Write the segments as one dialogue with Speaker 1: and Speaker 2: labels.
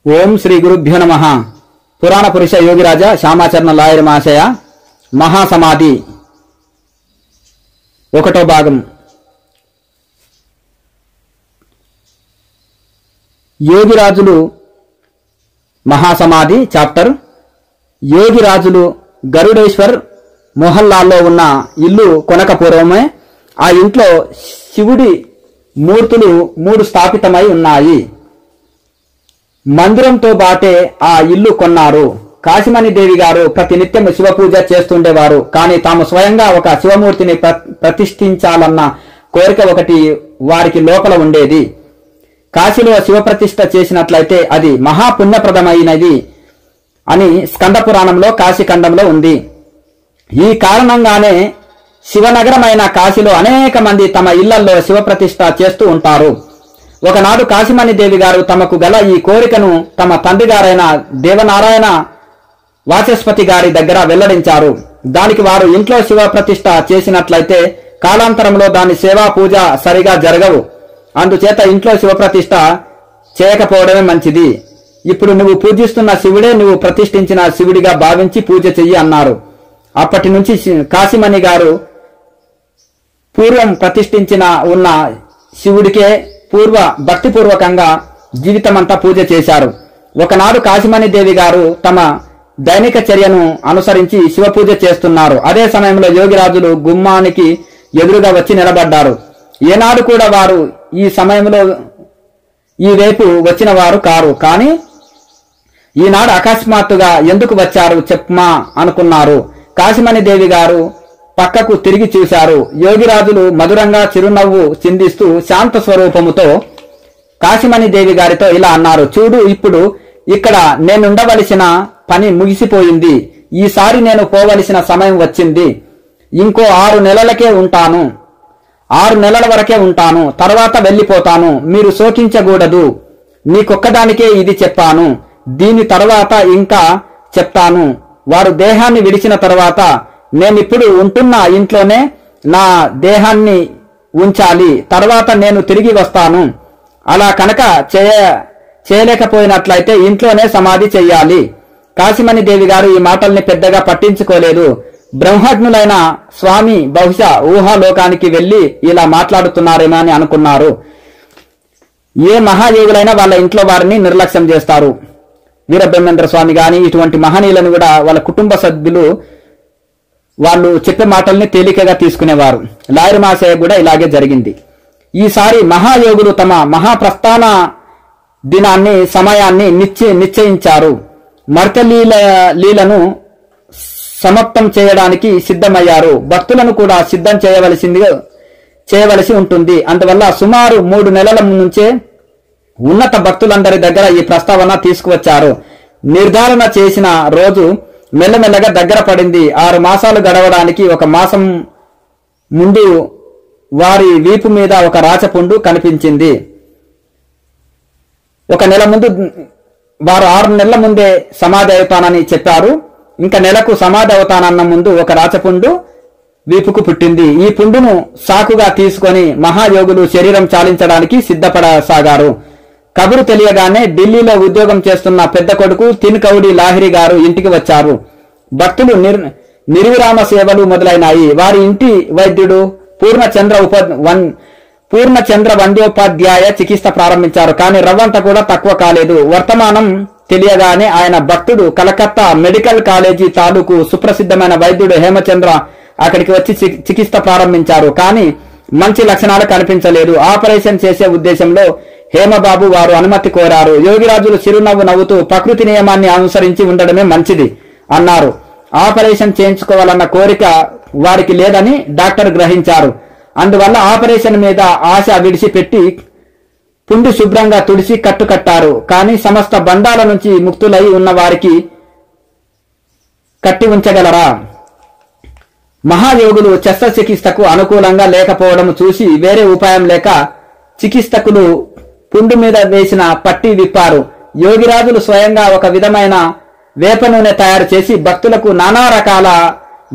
Speaker 1: ఓం శ్రీ గురుభ్యో నమః. పురాణ పురుష యోగిరాజ శ్యామాచరణ లాయర్ మహాశయ మహాసమాధి 1వ భాగం. యోగిరాజులు మహాసమాధి చాప్టర్. యోగిరాజులు గరుడేశ్వర్ మొహల్లాల్లో ఉన్న ఇల్లు కొనక పూర్వమే ఆ ఇంట్లో శివుడి మూర్తులు 3 స్థాపితమై ఉన్నాయి. మందిరంతో బాటే ఆ ఇల్లు కొన్నారు. కాశీమణి దేవి గారు ప్రతినిత్యం శివపూజ చేస్తుండేవారు. కానీ తాము స్వయంగా ఒక శివమూర్తిని ప్రతిష్ఠించాలన్న కోరిక ఒకటి వారికి లోపల ఉండేది. కాశీలో శివప్రతిష్ఠ చేసినట్లయితే అది మహాపుణ్యప్రదమైనది అని స్కంద పురాణంలో కాశీఖండంలో ఉంది. ఈ కారణంగానే శివనగరమైన కాశీలో అనేక మంది తమ ఇళ్లల్లో శివప్రతిష్ఠ చేస్తూ ఉంటారు. ఒకనాడు కాశీమణి దేవి గారు తమకు గల ఈ కోరికను తమ తండ్రి గారైన దేవనారాయణ వాచస్పతి గారి దగ్గర వెల్లడించారు. దానికి వారు ఇంట్లో శివ ప్రతిష్ఠ చేసినట్లయితే కాలాంతరంలో దాని సేవా పూజ సరిగా జరగవు. అందుచేత ఇంట్లో శివప్రతిష్ఠ చేయకపోవడమే మంచిది. ఇప్పుడు నువ్వు పూజిస్తున్న శివుడే నువ్వు ప్రతిష్ఠించిన శివుడిగా భావించి పూజ చెయ్యి అన్నారు. అప్పటి నుంచి కాశీమణి గారు పూర్వం ప్రతిష్ఠించిన ఉన్న శివుడికే భక్తిపూర్వకంగా జీవితమంతా పూజ చేశారు. ఒకనాడు కాశీమణి దేవి గారు తమ దైనిక చర్యను అనుసరించి శివ పూజ చేస్తున్నారు. అదే సమయంలో యోగిరాజులు గుమ్మానికి ఎదురుగా వచ్చి నిలబడ్డారు. ఏనాడు కూడా వారు ఈ సమయంలో ఈ వైపు వచ్చిన వారు కారు. కానీ ఈనాడు అకస్మాత్తుగా ఎందుకు వచ్చారు చెప్పమా అనుకున్నారు. కాశీమణి దేవి గారు పక్కకు తిరిగి చూశారు. యోగిరాజులు మధురంగా చిరునవ్వు చిందిస్తూ శాంత స్వరూపముతో కాశీమణి దేవి గారితో ఇలా అన్నారు. చూడు, ఇప్పుడు ఇక్కడ నేనుండవలసిన పని ముగిసిపోయింది. ఈసారి నేను పోవలసిన సమయం వచ్చింది. ఇంకో 6 నెలలకే ఉంటాను. 6 నెలల వరకే ఉంటాను. తర్వాత వెళ్ళిపోతాను. మీరు శోకించకూడదు. నీకొక్కదానికే ఇది చెప్పాను. దీని తర్వాత ఇంకా చెప్తాను. వారు దేహాన్ని విడిచిన తర్వాత నేనిప్పుడు ఉంటున్న ఇంట్లోనే నా దేహాన్ని ఉంచాలి. తర్వాత నేను తిరిగి వస్తాను. అలా కనుక చేయలేకపోయినట్లయితే ఇంట్లోనే సమాధి చెయ్యాలి. కాశీమణి దేవి గారు ఈ మాటల్ని పెద్దగా పట్టించుకోలేదు. బ్రహ్మజ్ఞులైన స్వామి బహుశా ఊహాలోకానికి వెళ్లి ఇలా మాట్లాడుతున్నారేమో అని అనుకున్నారు. ఏ మహాయోగులైనా వాళ్ళ ఇంట్లో వారిని నిర్లక్ష్యం చేస్తారు. వీరబ్రహ్మేంద్ర స్వామి గాని ఇటువంటి మహనీయులను కూడా వాళ్ళ కుటుంబ సభ్యులు వాళ్ళు చెప్పే మాటల్ని తేలికగా తీసుకునేవారు. లాయర్ మహాశయ కూడా ఇలాగే జరిగింది. ఈసారి మహాయోగులు తమ మహాప్రస్థాన దినాన్ని సమయాన్ని నిశ్చయించారు. మర్త్యలీలను సమాప్తం చేయడానికి సిద్ధమయ్యారు. భక్తులను కూడా సిద్ధం చేయవలసి ఉంటుంది. అందువల్ల సుమారు 3 నెలల నుంచే ఉన్నత భక్తులందరి దగ్గర ఈ ప్రస్తావన తీసుకువచ్చారు. నిర్ధారణ చేసిన రోజు మెల్లమెల్లగా దగ్గర పడింది. 6 మాసాలు గడవడానికి 1 మాసం ముందు వారి వీపు మీద ఒక రాచపుండు కనిపించింది. 1 నెల ముందు వారు 6 నెలల ముందే సమాధి అవుతానని చెప్పారు. ఇంకా నెలకు సమాధి అవుతానన్న ముందు ఒక రాచపుండు వీపుకు పుట్టింది. ఈ పుండును సాకుగా తీసుకొని మహాయోగులు శరీరం చాలించడానికి సిద్ధపడసాగారు. కబురు తెలియగానే ఢిల్లీలో ఉద్యోగం చేస్తున్న పెద్ద కొడుకు తిన్కౌడి లాహిరి గారు ఇంటికి వచ్చారు. భక్తులు నిర్విరామ సేవలు మొదలైనాయి. వారి ఇంటి వైద్యుడు పూర్ణచంద్ర వంద్యోపాధ్యాయ చికిత్స ప్రారంభించారు. కానీ రవ్వంత కూడా తక్కువ కాలేదు. వర్తమానం తెలియగానే ఆయన భక్తుడు కలకత్తా మెడికల్ కాలేజీ తాలూకు సుప్రసిద్ధమైన వైద్యుడు హేమచంద్ర అక్కడికి వచ్చి చికిత్స ప్రారంభించారు. కానీ మంచి లక్షణాలు కనిపించలేదు. ఆపరేషన్ చేసే ఉద్దేశంలో హేమబాబు వారు అనుమతి కోరారు. యోగిరాజులు చిరునవ్వు నవ్వుతూ ప్రకృతి నియమాన్ని అనుసరించి ఉండడమే మంచిది అన్నారు. ఆపరేషన్ చేయించుకోవాలన్న కోరిక వారికి లేదని డాక్టర్ గ్రహించారు. అందువల్ల ఆపరేషన్ మీద ఆశ విడిచిపెట్టి పుండు శుభ్రంగా తుడిచి కట్టుకట్టారు. కానీ సమస్త బంధాల నుంచి ముక్తులై ఉన్న వారికి కట్టి ఉంచగలరా? మహాయోగులు శస్త్రచికిత్సకు అనుకూలంగా లేకపోవడం చూసి వేరే ఉపాయం లేక చికిత్సకులు పుండు మీద వేసిన పట్టి విప్పారు. యోగిరాజులు స్వయంగా ఒక విధమైన వేప నూనె తయారు చేసి భక్తులకు నానా రకాల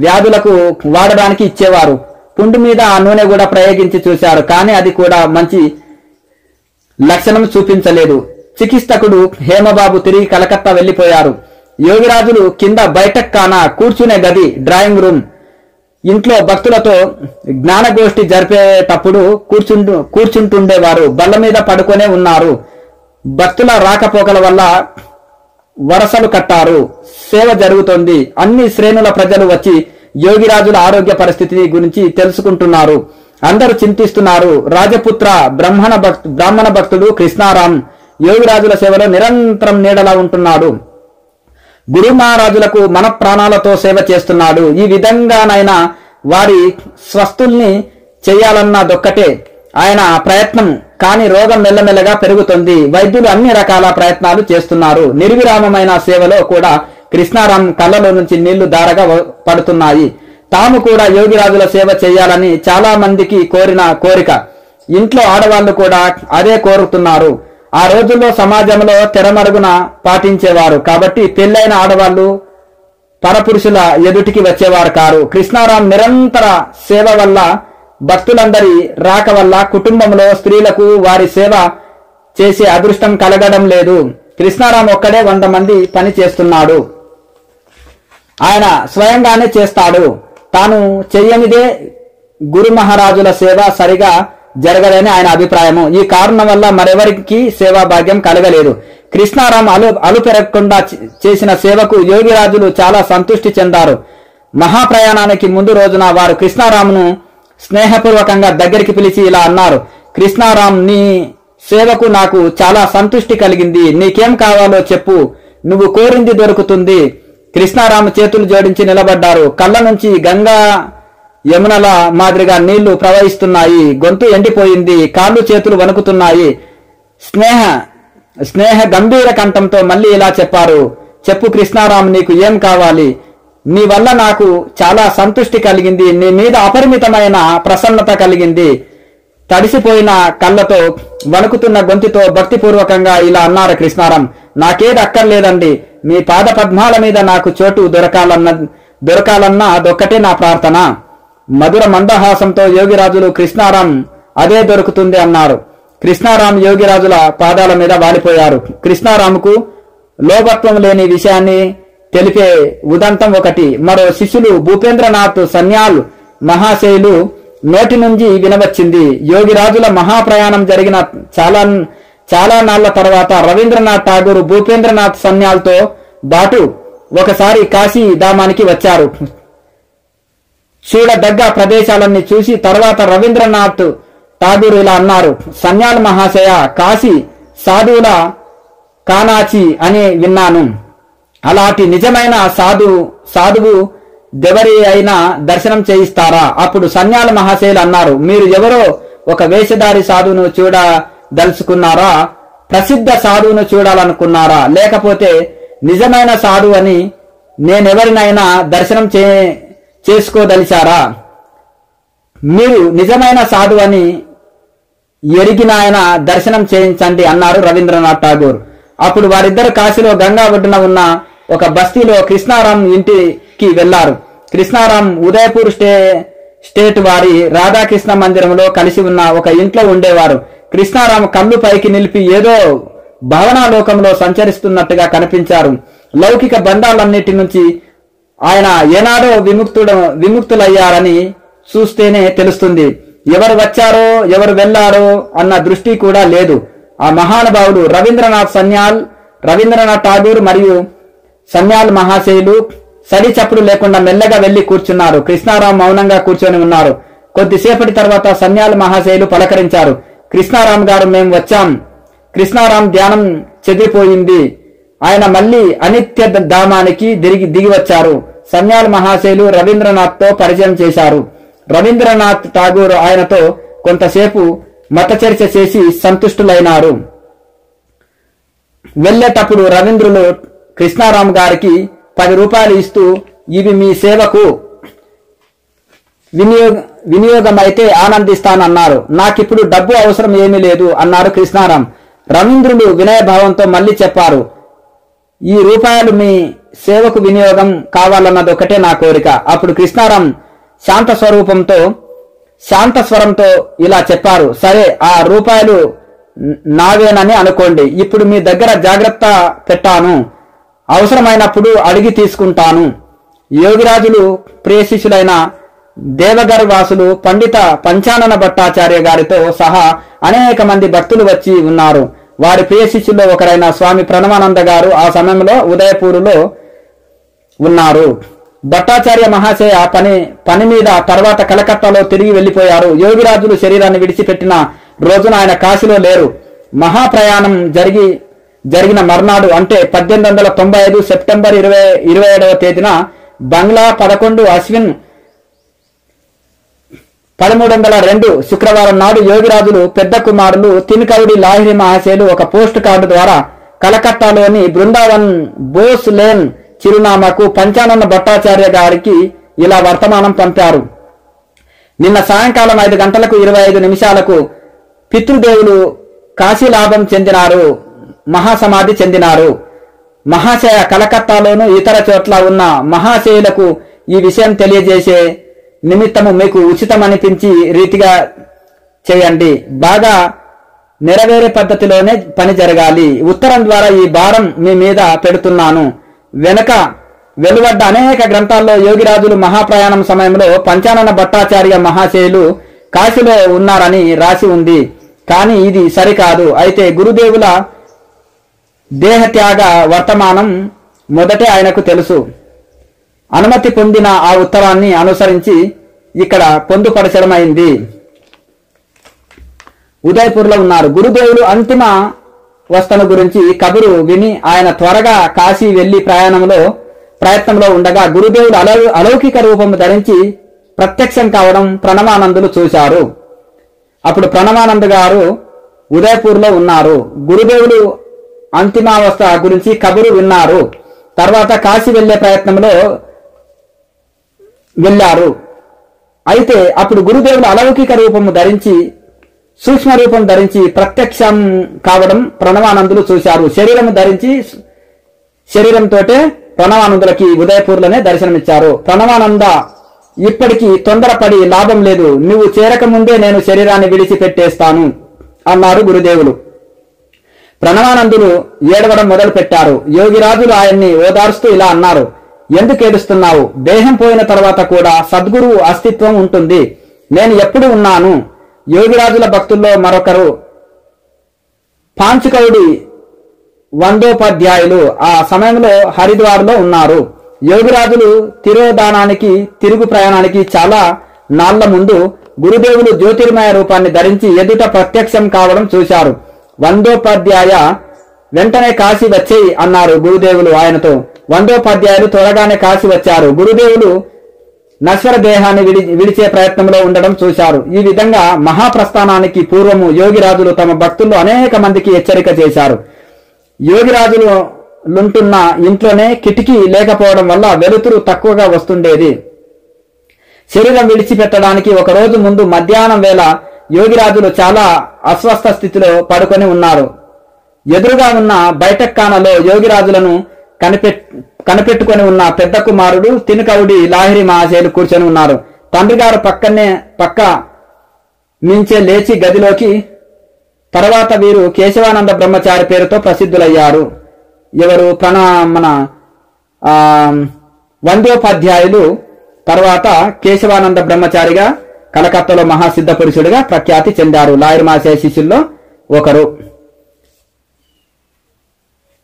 Speaker 1: వ్యాధులకు వాడడానికి ఇచ్చేవారు. పుండు మీద ఆ నూనె కూడా ప్రయోగించి చూశారు. కానీ అది కూడా మంచి లక్షణం చూపించలేదు. చికిత్సకుడు హేమబాబు తిరిగి కలకత్తా వెళ్లిపోయారు. యోగిరాజులు కింద బయటకు కాన కూర్చునే గది, డ్రాయింగ్ రూమ్, ఇంట్లో భక్తులతో జ్ఞానగోష్ఠి జరిపేటప్పుడు కూర్చుంటుండేవారు. బల్ల మీద పడుకొనే ఉన్నారు. భక్తుల రాకపోకల వల్ల వరసలు కట్టారు. సేవ జరుగుతోంది. అన్ని శ్రేణుల ప్రజలు వచ్చి యోగిరాజుల ఆరోగ్య పరిస్థితి గురించి తెలుసుకుంటున్నారు. అందరూ చింతిస్తున్నారు. రాజపుత్ర బ్రాహ్మణ భక్తుడు కృష్ణారాం యోగిరాజుల సేవలో నిరంతరం నీడలా ఉంటున్నాడు. గురు మహారాజులకు మన ప్రాణాలతో సేవ చేస్తున్నాడు. ఈ విధంగానైనా వారి స్వస్థుల్ని చెయ్యాలన్నదొక్కటే ఆయన ప్రయత్నం. కానీ రోగం మెల్లమెల్లగా పెరుగుతుంది. వైద్యులు అన్ని రకాల ప్రయత్నాలు చేస్తున్నారు. నిర్విరామమైన సేవలో కూడా కృష్ణారాం కళ్ళలో నుంచి నీళ్లు ధారగా పడుతున్నాయి. తాము కూడా యోగిరాజుల సేవ చేయాలని చాలా మందికి కోరిన కోరిక. ఇంట్లో ఆడవాళ్లు కూడా అదే కోరుతున్నారు. ఆ రోజుల్లో సమాజంలో తెరమరుగున పాటించేవారు కాబట్టి పెళ్లైన ఆడవాళ్లు పరపురుషుల ఎదుటికి వచ్చేవారు కారు. కృష్ణారాం నిరంతర సేవ వల్ల, భక్తులందరి రాక వల్ల కుటుంబంలో స్త్రీలకు వారి సేవ చేసే అదృష్టం కలగడం లేదు. కృష్ణారాం ఒక్కడే 100 మంది పని చేస్తున్నాడు. ఆయన స్వయంగానే చేస్తాడు. తాను చెయ్యనిదే గురు మహారాజుల సేవ సరిగా జరగదని ఆయన అభిప్రాయము. ఈ కారణం వల్ల మరెవరికి సేవా భాగ్యం కలగలేదు. కృష్ణారాం అలుపెరగకుండా చేసిన సేవకు యోగిరాజులు చాలా సంతృష్టి చెందారు. మహాప్రయాణానికి ముందు రోజున వారు కృష్ణారాంను స్నేహపూర్వకంగా దగ్గరికి పిలిచి ఇలా అన్నారు: కృష్ణారాం, నీ సేవకు నాకు చాలా సంతృష్టి కలిగింది. నీకేం కావాలో చెప్పు, నువ్వు కోరింది దొరుకుతుంది. కృష్ణారాం చేతులు జోడించి నిలబడ్డారు. కళ్ళ నుంచి గంగా యమునల మాదిరిగా నీళ్లు ప్రవహిస్తున్నాయి. గొంతు ఎండిపోయింది. కాళ్ళు చేతులు వణుకుతున్నాయి. స్నేహ గంభీర కంఠంతో మళ్ళీ ఇలా చెప్పారు: చెప్పు కృష్ణారాం, నీకు ఏం కావాలి? నీ వల్ల నాకు చాలా సంతృష్టి కలిగింది. నీ మీద అపరిమితమైన ప్రసన్నత కలిగింది. తడిసిపోయిన కళ్ళతో, వణుకుతున్న గొంతుతో భక్తిపూర్వకంగా ఇలా అన్నారు కృష్ణారాం: నాకేది అక్కర్లేదండి. మీ పాద పద్మాల మీద నాకు చోటు దొరకాలన్న అదొక్కటే నా ప్రార్థన. మధుర మందహాసంతో యోగిరాజులు కృష్ణారాం అదే దొరుకుతుంది అన్నారు. కృష్ణారాం యోగిరాజుల పాదాల మీద వాలిపోయారు. కృష్ణారాంకు లోభత్వం లేని విషయాన్ని తెలిపే ఉదంతం ఒకటి మరో శిష్యులు భూపేంద్రనాథ్ సన్యాల్ మహాశయులు నోటి నుంచి వినవచ్చింది. యోగిరాజుల మహాప్రయాణం జరిగిన చాలా నాళ్ల తర్వాత రవీంద్రనాథ్ ఠాగూర్ భూపేంద్రనాథ్ సన్యాల్తో బాటు ఒకసారి కాశీ ధామానికి వచ్చారు. చూడదగ్గ ప్రదేశాలన్నీ చూసి తర్వాత రవీంద్రనాథ్ ఠాగూర్ ఇలా అన్నారు: సన్యాల్ మహాశయ, కాశీ సాధువుల కానాచి అని విన్నాను. అలాంటి నిజమైన సాధువు దెవరి అయినా దర్శనం చేయిస్తారా? అప్పుడు సన్యాల మహాశయులు అన్నారు: మీరు ఎవరో ఒక వేషధారి సాధువును చూడదలుచుకున్నారా? ప్రసిద్ధ సాధువును చూడాలనుకున్నారా? లేకపోతే నిజమైన సాధువు అని నేనెవరినైనా దర్శనం చేసుకోదలిచారా? మీరు నిజమైన సాధువు అని ఎరిగిన ఆయన దర్శనం చేయించండి అన్నారు రవీంద్రనాథ్ ఠాగూర్. అప్పుడు వారిద్దరు కాశీలో గంగా ఒడ్డున ఉన్న ఒక బస్తీలో కృష్ణారాం ఇంటికి వెళ్లారు. కృష్ణారాం ఉదయపూర్ స్టేట్ వారి రాధాకృష్ణ మందిరంలో కలిసి ఉన్న ఒక ఇంట్లో ఉండేవారు. కృష్ణారాం కళ్ళు పైకి నిలిపి ఏదో భావనాలోకంలో సంచరిస్తున్నట్టుగా కనిపించారు. లౌకిక బంధాలన్నిటి నుంచి ఆయన ఏనాడో విముక్తులయ్యారని చూస్తేనే తెలుస్తుంది. ఎవరు వచ్చారో ఎవరు వెళ్లారో అన్న దృష్టి కూడా లేదు. ఆ మహానుభావుడు రవీంద్రనాథ్ ఠాగూర్ మరియు సన్యాల్ మహాశయులు సడి చప్పుడు లేకుండా మెల్లగా వెళ్లి కూర్చున్నారు. కృష్ణారాం మౌనంగా కూర్చొని ఉన్నారు. కొద్దిసేపటి తర్వాత సన్యాల్ మహాశయులు పలకరించారు: కృష్ణారాం గారు, మేము వచ్చాం. కృష్ణారాం ధ్యానం చెదిరిపోయింది. ఆయన మళ్లీ అనిత్య ధామానికి దిగి వచ్చారు. సన్యాల్ మహాశయులు రవీంద్రనాథ్ తో పరిచయం చేశారు. రవీంద్రనాథ్ ఠాగూర్ ఆయనతో కొంతసేపు మతచర్చ చేసి సంతుష్టులైనారు. వెళ్లేటప్పుడు రవీంద్రులు కృష్ణారాం గారికి 10 రూపాయలు ఇస్తూ, ఇవి మీ సేవకు వినియోగమైతే ఆనందిస్తానన్నారు. నాకిప్పుడు డబ్బు అవసరం ఏమీ లేదు అన్నారు కృష్ణారాం. రవీంద్రులు వినయభావంతో మళ్లీ చెప్పారు: ఈ రూపాయలు మీ సేవకు వినియోగం కావాలన్నదొకటే నా కోరిక. అప్పుడు కృష్ణారాం శాంత స్వరంతో ఇలా చెప్పారు: సరే, ఆ రూపాయలు నావేనని అనుకోండి. ఇప్పుడు మీ దగ్గర జాగ్రత్త పెట్టాను, అవసరమైనప్పుడు అడిగి తీసుకుంటాను. యోగిరాజులు ప్రియ శిష్యులైన దేవగర్ వాసులు పండిత పంచానన భట్టాచార్య గారితో సహా అనేక మంది భక్తులు వచ్చి ఉన్నారు. వారి ప్రియ శిష్యుల్లో ఒకరైన స్వామి ప్రణవానంద గారు ఆ సమయంలో ఉదయపూరులో ఉన్నారు. భట్టాచార్య మహాశయ పని మీద తర్వాత కలకత్తాలో తిరిగి వెళ్లిపోయారు. యోగిరాజులు శరీరాన్ని విడిచిపెట్టిన రోజున ఆయన కాశీలో లేరు. మహాప్రయాణం జరిగిన మర్నాడు అంటే 1895 సెప్టెంబర్ 27వ తేదీన బంగ్లా 11 అశ్విన్ 1302 శుక్రవారం నాడు యోగిరాజులు పెద్ద కుమారులు తినకౌడి లాహిరి మహాశయులు ఒక పోస్ట్ కార్డు ద్వారా కలకత్తాలోని బృందావన్ బోస్ లేన్ చిరునామాకు పంచానన భట్టాచార్య గారికి ఇలా వర్తమానం పంపారు. నిన్న సాయంకాలం 5 గంటలకు 25 నిమిషాలకు పితృదేవులు కాశీలాభం చెందినారు, మహాసమాధి చెందినారు. మహాశయ కలకత్తాలోను ఇతర చోట్ల ఉన్న మహాశయులకు ఈ విషయం తెలియజేసే నిమిత్తము మీకు ఉచితమనిపించి రీతిగా చేయండి. బాగా నెరవేరే పద్ధతిలోనే పని జరగాలి. ఉత్తరం ద్వారా ఈ భారం మీ మీద పెడుతున్నాను. వెనుక వెలువడ్డ అనేక గ్రంథాల్లో యోగిరాజులు మహాప్రయాణం సమయంలో పంచానన భట్టాచార్య మహాశయులు కాశీలో ఉన్నారని రాసి ఉంది. కానీ ఇది సరికాదు. అయితే గురుదేవుల దేహత్యాగ వర్తమానం మొదటే ఆయనకు తెలుసు. అనుమతి పొందిన ఆ ఉత్తరాన్ని అనుసరించి ఇక్కడ పొందుపరచడమైంది. ఉదయపూర్లో ఉన్నారు. గురుదేవులు అంతిమ వస్తను గురించి కబురు విని ఆయన త్వరగా కాశీ వెళ్లి ప్రయత్నంలో ఉండగా గురుదేవులు అలౌకిక రూపం ధరించి ప్రత్యక్షం కావడం ప్రణవానందులు చూశారు. అప్పుడు ప్రణవానంద్ గారు ఉదయపూర్లో ఉన్నారు. గురుదేవులు అంతిమావస్థ గురించి కబురు విన్నారు. తర్వాత కాశీ వెళ్లే ప్రయత్నంలో వెళ్ళారు. అయితే అప్పుడు గురుదేవులు అలౌకిక రూపము ధరించి సూక్ష్మ రూపం ధరించి ప్రత్యక్షం కావడం ప్రణవానందులు చూశారు. శరీరంతోటే ప్రణవానందులకి ఉదయపూర్లోనే దర్శనమిచ్చారు. ప్రణవానంద, ఇప్పటికీ తొందరపడి లాభం లేదు, నువ్వు చేరకముందే నేను శరీరాన్ని విడిచిపెట్టేస్తాను అన్నారు గురుదేవులు. ప్రణవానందులు ఏడవడం మొదలు పెట్టారు. యోగిరాజులు ఆయన్ని ఓదార్స్తూ ఇలా అన్నారు, ఎందుకు ఏడుస్తున్నావు? దేహం పోయిన తర్వాత కూడా సద్గురువు అస్తిత్వం ఉంటుంది. నేను ఎప్పుడు ఉన్నాను. యోగిరాజుల భక్తుల్లో మరొకరు పాంచుకౌడి వందోపాధ్యాయులు ఆ సమయంలో హరిద్వార్లో ఉన్నారు. యోగిరాజులు తిరోధానానికి తిరుగు ప్రయాణానికి చాలా నాళ్ల ముందు గురుదేవులు జ్యోతిర్మయ రూపాన్ని ధరించి ఎదుట ప్రత్యక్షం కావడం చూశారు. వందోపాధ్యాయ, వెంటనే కాశీ వచ్చేయి అన్నారు గురుదేవులు ఆయనతో. వందోపాధ్యాయులు త్వరగానే కాశీ వచ్చారు. గురుదేవులు నశ్వర దేహాన్ని విడిచే ప్రయత్నంలో ఉండడం చూశారు. ఈ విధంగా మహాప్రస్థానానికి పూర్వము యోగిరాజులు తమ భక్తుల్లో అనేక మందికి హెచ్చరిక చేశారు. యోగిరాజులుంటున్న ఇంట్లోనే కిటికీ లేకపోవడం వల్ల వెలుతురు తక్కువగా వస్తుండేది. శరీరం విడిచిపెట్టడానికి ఒక రోజు ముందు మధ్యాహ్నం వేళ యోగిరాజులు చాలా అస్వస్థ స్థితిలో పడుకొని ఉన్నారు. ఎదురుగా ఉన్న బైఠక్ఖానాలో యోగిరాజులను కనిపెట్టుకొని ఉన్న పెద్ద కుమారుడు తినకౌడి లాహిరి మహాశయులు కూర్చొని ఉన్నారు. తండ్రి గారు పక్క నుంచే లేచి గదిలోకి. తర్వాత వీరు కేశవానంద బ్రహ్మచారి పేరుతో ప్రసిద్ధులయ్యారు. ఎవరు? మన వందోపాధ్యాయులు తర్వాత కేశవానంద బ్రహ్మచారిగా కలకత్తాలో మహాసిద్ధ పురుషుడిగా ప్రఖ్యాతి చెందారు. లాహిరి మహాశయ శిష్యుల్లో ఒకరు.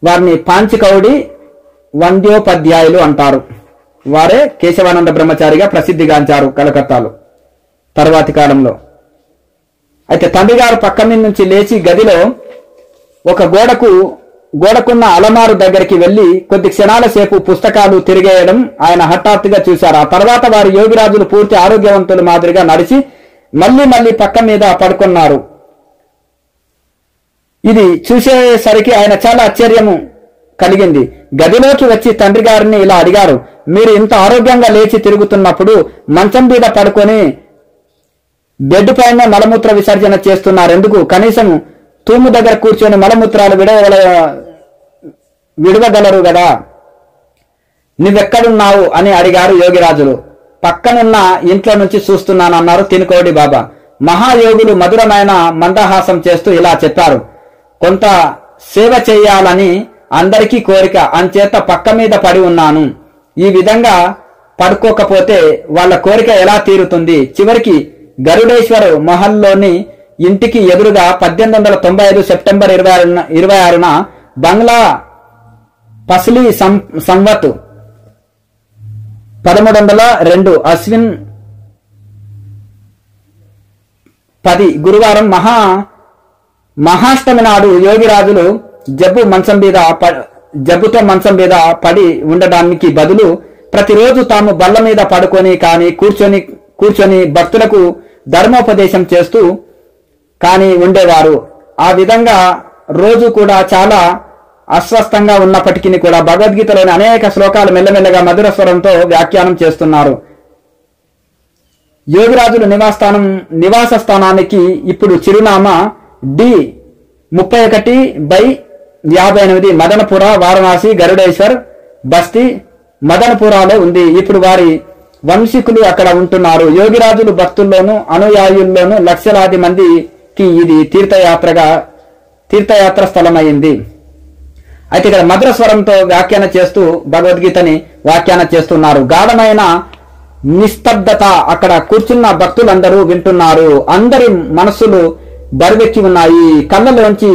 Speaker 1: వారిని పాంచుకౌడి వంద్యోపాధ్యాయులు అంటారు. వారే కేశవానంద బ్రహ్మచారిగా ప్రసిద్ధిగాంచారు కలకత్తాలో తర్వాతి కాలంలో. అయితే తండ్రి గారు పక్క మీద నుంచి లేచి గదిలో ఒక గోడకున్న అలమారు దగ్గరికి వెళ్లి కొద్ది క్షణాల సేపు పుస్తకాలు తిరిగేయడం ఆయన హఠాత్తుగా చూశారు. ఆ తర్వాత వారి యోగిరాజులు పూర్తి ఆరోగ్యవంతుల మాదిరిగా నడిచి మళ్లీ పక్క మీద పడుకున్నారు. ఇది చూసేసరికి ఆయన చాలా ఆశ్చర్యము కలిగింది. గదిలోకి వచ్చి తండ్రి గారిని ఇలా అడిగారు, మీరు ఇంత ఆరోగ్యంగా లేచి తిరుగుతున్నప్పుడు మంచం మీద పడుకొని బెడ్ పైన మలమూత్ర విసర్జన చేస్తున్నారు ఎందుకు? కనీసం తూము దగ్గర కూర్చొని మలమూత్రాలు విడవగలరు కదా, నువ్వెక్కడున్నావు అని అడిగారు యోగిరాజులు. పక్కనున్న ఇంట్లో నుంచి చూస్తున్నానన్నారు తినకోడి బాబా. మహాయోగులు మధురమైన మందహాసం చేస్తూ ఇలా చెప్పారు. కొంత సేవ చేయాలని అందరికీ కోరిక, అంచేత పక్క మీద పడి ఉన్నాను. ఈ విధంగా పడుకోకపోతే వాళ్ళ కోరిక ఎలా తీరుతుంది? చివరికి గరుడేశ్వర్ మహల్లోని ఇంటికి ఎదురుగా 1895 సెప్టెంబర్ 26న బంగ్లా పస్లీ సంవత్ 1302 అశ్విన్ 10 గురువారం మహాష్టమి నాడు యోగిరాజులు జబ్బుతో మంచం మీద పడి ఉండడానికి బదులు ప్రతిరోజు తాము బల్ల మీద పడుకొని కానీ కూర్చొని భక్తులకు ధర్మోపదేశం చేస్తూ కానీ ఉండేవారు. ఆ విధంగా రోజు కూడా చాలా అస్వస్థంగా ఉన్నప్పటికీ కూడా భగవద్గీతలోని అనేక శ్లోకాలు మెల్లమెల్లగా మధుర స్వరంతో వ్యాఖ్యానం చేస్తున్నారు. యోగిరాజులు నివాస స్థానానికి ఇప్పుడు చిరునామా D31/58 మదనపుర, వారణాసి, గరుడేశ్వర్, బస్తీ, మదనపురాలో ఉంది. ఇప్పుడు వారి వంశీకులు అక్కడ ఉంటున్నారు. యోగిరాజులు భక్తుల్లోనూ అనుయాయుల్లోనూ లక్షలాది మందికి ఇది తీర్థయాత్ర స్థలమైంది. అయితే ఇక్కడ మధుర స్వరంతో వ్యాఖ్యాన చేస్తూ భగవద్గీతని వ్యాఖ్యాన చేస్తున్నారు. గాఢమైన నిస్తబ్దత, అక్కడ కూర్చున్న భక్తులందరూ వింటున్నారు. అందరి మనస్సులు బరువెక్కి ఉన్నాయి. కళ్ళలోంచి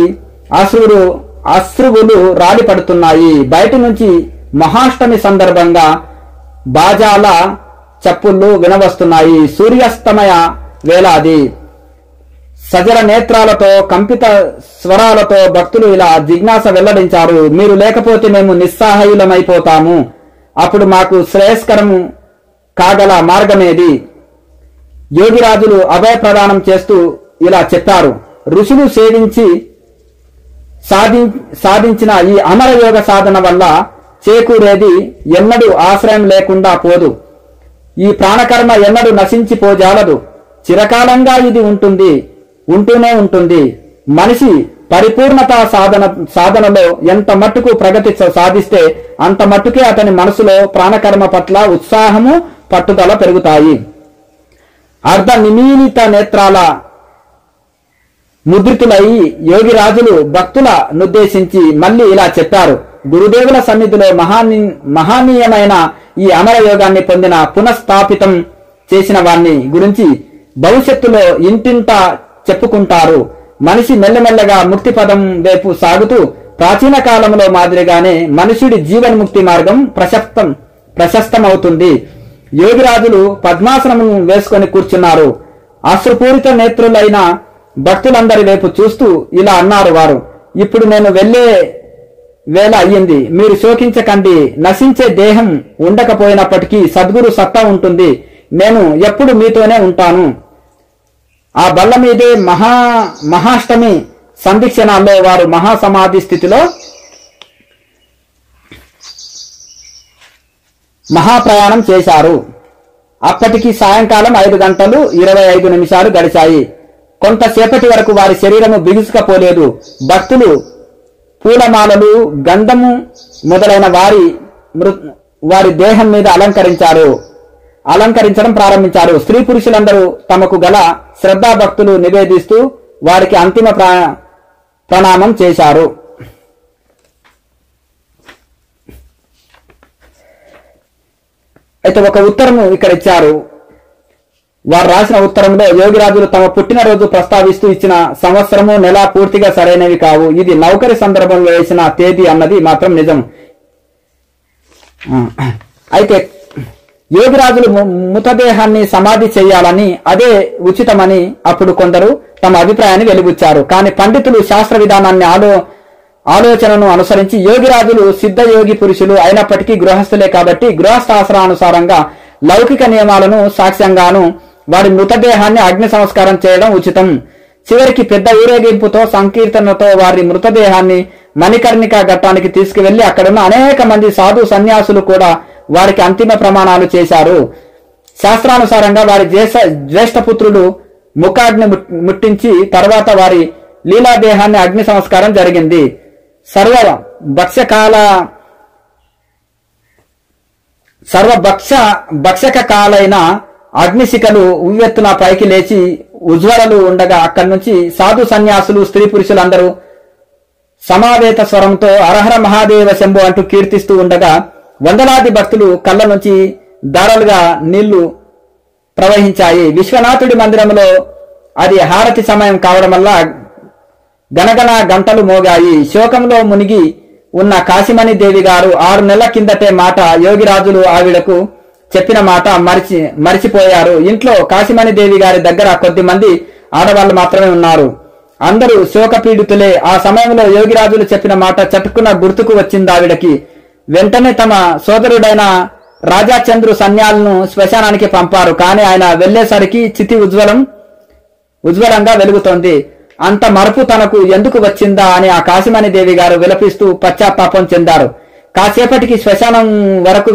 Speaker 1: అశ్రువులు రాలి పడుతున్నాయి. బయట నుంచి మహాష్టమి సందర్భంగా బాజాల చప్పుళ్ళు వినవస్తున్నాయి. సూర్యాస్తమయ వేళ అది. సజల నేత్రాలతో కంపిత స్వరాలతో భక్తులు ఇలా జిజ్ఞాస వెల్లడించారు. మీరు లేకపోతే మేము నిస్సహాయులమైపోతాము. అప్పుడు మాకు శ్రేయస్కరము కాగల మార్గమేది? యోగిరాజులు అభయ ప్రదానం చేస్తూ ఇలా చెప్పారు. ఋషులు సేవించి సాధించిన ఈ అమరయోగ సాధన వల్ల చేకూరేది ఎన్నడూ ఆశ్రయం లేకుండా పోదు. ఈ ప్రాణకర్మ ఎన్నడూ నశించిపోజాలదు. చిరకాలంగా ఇది ఉంటూనే ఉంటుంది. మనిషి పరిపూర్ణత సాధనలో ఎంత మట్టుకు ప్రగతి సాధిస్తే అంత మట్టుకే అతని మనసులో ప్రాణకర్మ పట్ల ఉత్సాహము, పట్టుదల పెరుగుతాయి. అర్ధ నిమీలిత నేత్రాల ముద్రితులై యోగిరాజులు భక్తులనుద్దేశించి మళ్ళీ ఇలా చెప్పారు. గురుదేవుల సన్నిధిలో మహానీయమైన ఈ అమర యోగాన్ని పొందిన పునఃస్థాపితం చేసిన వారిని గురించి భవిష్యత్తులో ఇంటింటా చెప్పుకుంటారు. మనిషి మెల్లమెల్లగా ముక్తి పదం వైపు సాగుతూ ప్రాచీన కాలంలో మాదిరిగానే మనుషుడి జీవన్ముక్తి మార్గం ప్రశస్తమవుతుంది. యోగిరాజులు పద్మాసనము వేసుకొని కూర్చున్నారు. అశ్రుపూరిత నేత్రులైన భక్తులందరి వైపు చూస్తూ ఇలా అన్నారు వారు. ఇప్పుడు నేను వెళ్లే వేళ అయ్యింది. మీరు శోకించకండి. నశించే దేహం ఉండకపోయినప్పటికీ సద్గురు సత్తా ఉంటుంది. నేను ఎప్పుడు మీతోనే ఉంటాను. ఆ బల్ల మీదే మహాష్టమి సంధిక్షణాల్లో వారు మహాసమాధి స్థితిలో మహాప్రయాణం చేశారు. అప్పటికి సాయంకాలం 5:25 గడిచాయి. కొంతసేపటి వరకు వారి శరీరము బిగుసుకపోలేదు. భక్తులు పూలమాలలు, గంధము మొదలైన వారి దేహం మీద అలంకరించడం ప్రారంభించారు. స్త్రీ పురుషులందరూ తమకు గల శ్రద్ధాభక్తులు నివేదిస్తూ వారికి అంతిమ ప్రణామం చేశారు. అయితే ఒక ఉత్తరము ఇక్కడ ఇచ్చారు. వారు రాసిన ఉత్తరంలో యోగిరాజులు తమ పుట్టినరోజు ప్రస్తావిస్తూ ఇచ్చిన సంవత్సరము, నెల పూర్తిగా సరైనవి కావు. ఇది నౌకరి సందర్భంలో వేసిన తేదీ అన్నది మాత్రం నిజం. అయితే యోగిరాజులు మృతదేహాన్ని సమాధి చేయాలని, అదే ఉచితమని అప్పుడు కొందరు తమ అభిప్రాయాన్ని వెలిబుచ్చారు. కానీ పండితులు శాస్త్ర విధానాన్ని ఆలోచనను అనుసరించి యోగిరాజులు సిద్ధయోగి పురుషులు అయినప్పటికీ గృహస్థులే కాబట్టి గృహస్థాశ్రానుసారంగా లౌకిక నియమాలను సాక్ష్యంగాను వారి మృతదేహాన్ని అగ్ని సంస్కారం చేయడం ఉచితం. చివరికి పెద్ద ఊరేగింపుతో సంకీర్తనతో వారి మృతదేహాన్ని మణికర్ణిక ఘట్టానికి తీసుకువెళ్లి అక్కడున్న అనేక మంది సాధు సన్యాసులు కూడా వారికి అంతిమ ప్రమాణాలు చేశారు. శాస్త్రానుసారంగా వారి జ్యేష్ఠపుత్రులు ముఖాగ్ని ముట్టించి తర్వాత వారి లీలాదేహాన్ని అగ్ని సంస్కారం జరిగింది. భక్షక కాలైన అగ్నిశిఖలు ఉవ్వెత్తున పైకి లేచి ఉజ్వలలు ఉండగా అక్కడి నుంచి సాధు సన్యాసులు స్త్రీ పురుషులందరూ సమావేత స్వరంతో హరహర మహాదేవ శంభు అంటూ కీర్తిస్తూ ఉండగా వందలాది భక్తులు కళ్ళ నుంచి ధారలుగా నీళ్లు ప్రవహించాయి. విశ్వనాథుడి మందిరంలో అది హారతి సమయం కావడం వల్ల గనగన గంటలు మోగాయి. శోకంలో మునిగి ఉన్న కాశీమణి దేవి గారు 6 నెలల కిందటే మాట యోగిరాజులు ఆవిడకు చెప్పిన మాట మరిచిపోయారు. ఇంట్లో కాశీమణి దేవి గారి దగ్గర కొద్ది మంది ఆడవాళ్లు మాత్రమే ఉన్నారు. అందరూ శోకపీడితులే. ఆ సమయంలో యోగిరాజులు చెప్పిన మాట చటుక్కున గుర్తుకు వచ్చింది ఆవిడకి. వెంటనే తమ సోదరుడైన రాజాచంద్రు సన్యాలను శ్మశానానికి పంపారు. కానీ ఆయన వెళ్లేసరికి చితి ఉజ్వలంగా వెలుగుతోంది. అంత మరపు తనకు ఎందుకు వచ్చిందా అని ఆ కాశీమణి దేవి గారు విలపిస్తూ పశ్చాత్తాపం చెందారు. కాసేపటికి శ్మశానం వరకు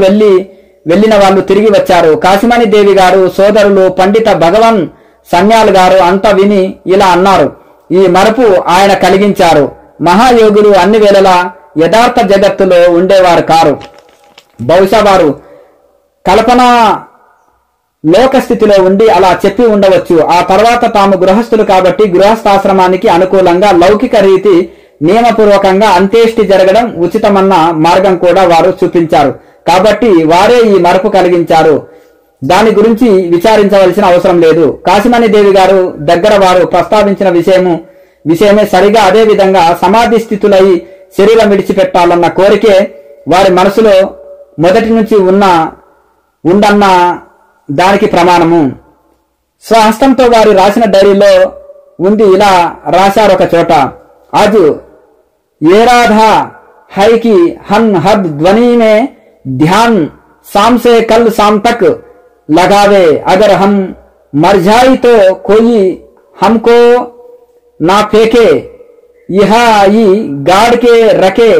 Speaker 1: వెళ్లిన వాళ్ళు తిరిగి వచ్చారు. కాశీమణి దేవి గారు సోదరులు పండిత భగవాన్ సన్యాల్ గారు అంతా విని ఇలా అన్నారు: ఈ మరపు ఆయన కలిగించారు. మహాయోగులు అన్ని వేళలా యథార్థ జగత్తులో ఉండేవారు కారు. బహుశా వారు కల్పనా లోకస్థితిలో ఉండి అలా చెప్పి ఉండవచ్చు. ఆ తర్వాత తాము గృహస్థులు కాబట్టి గృహస్థాశ్రమానికి అనుకూలంగా లౌకిక రీతి నియమపూర్వకంగా అంత్యేష్టి జరగడం ఉచితమన్న మార్గం కూడా వారు చూపించారు. కాబట్టి వారే ఈ మరపు కలిగించారు. దాని గురించి విచారించవలసిన అవసరం లేదు. కాశీమణి దేవి గారు దగ్గర వారు ప్రస్తావించిన విషయమే సరిగా అదే విధంగా సమాధి స్థితులై శరీరం విడిచిపెట్టాలన్న కోరికే వారి మనసులో మొదటి నుంచి ఉండన్న దానికి ప్రమాణము. స్వహస్తంతో వారి రాసిన డైరీలో ఉంది. ఇలా రాశారు ఒక చోట: आज ये राधा है कि हन हद ध्वनि में ध्यान शाम से कल शाम तक लगावे, अगर हम मर जाए तो कोई हमको ना फेंके, यह ही गाड़ के रखे,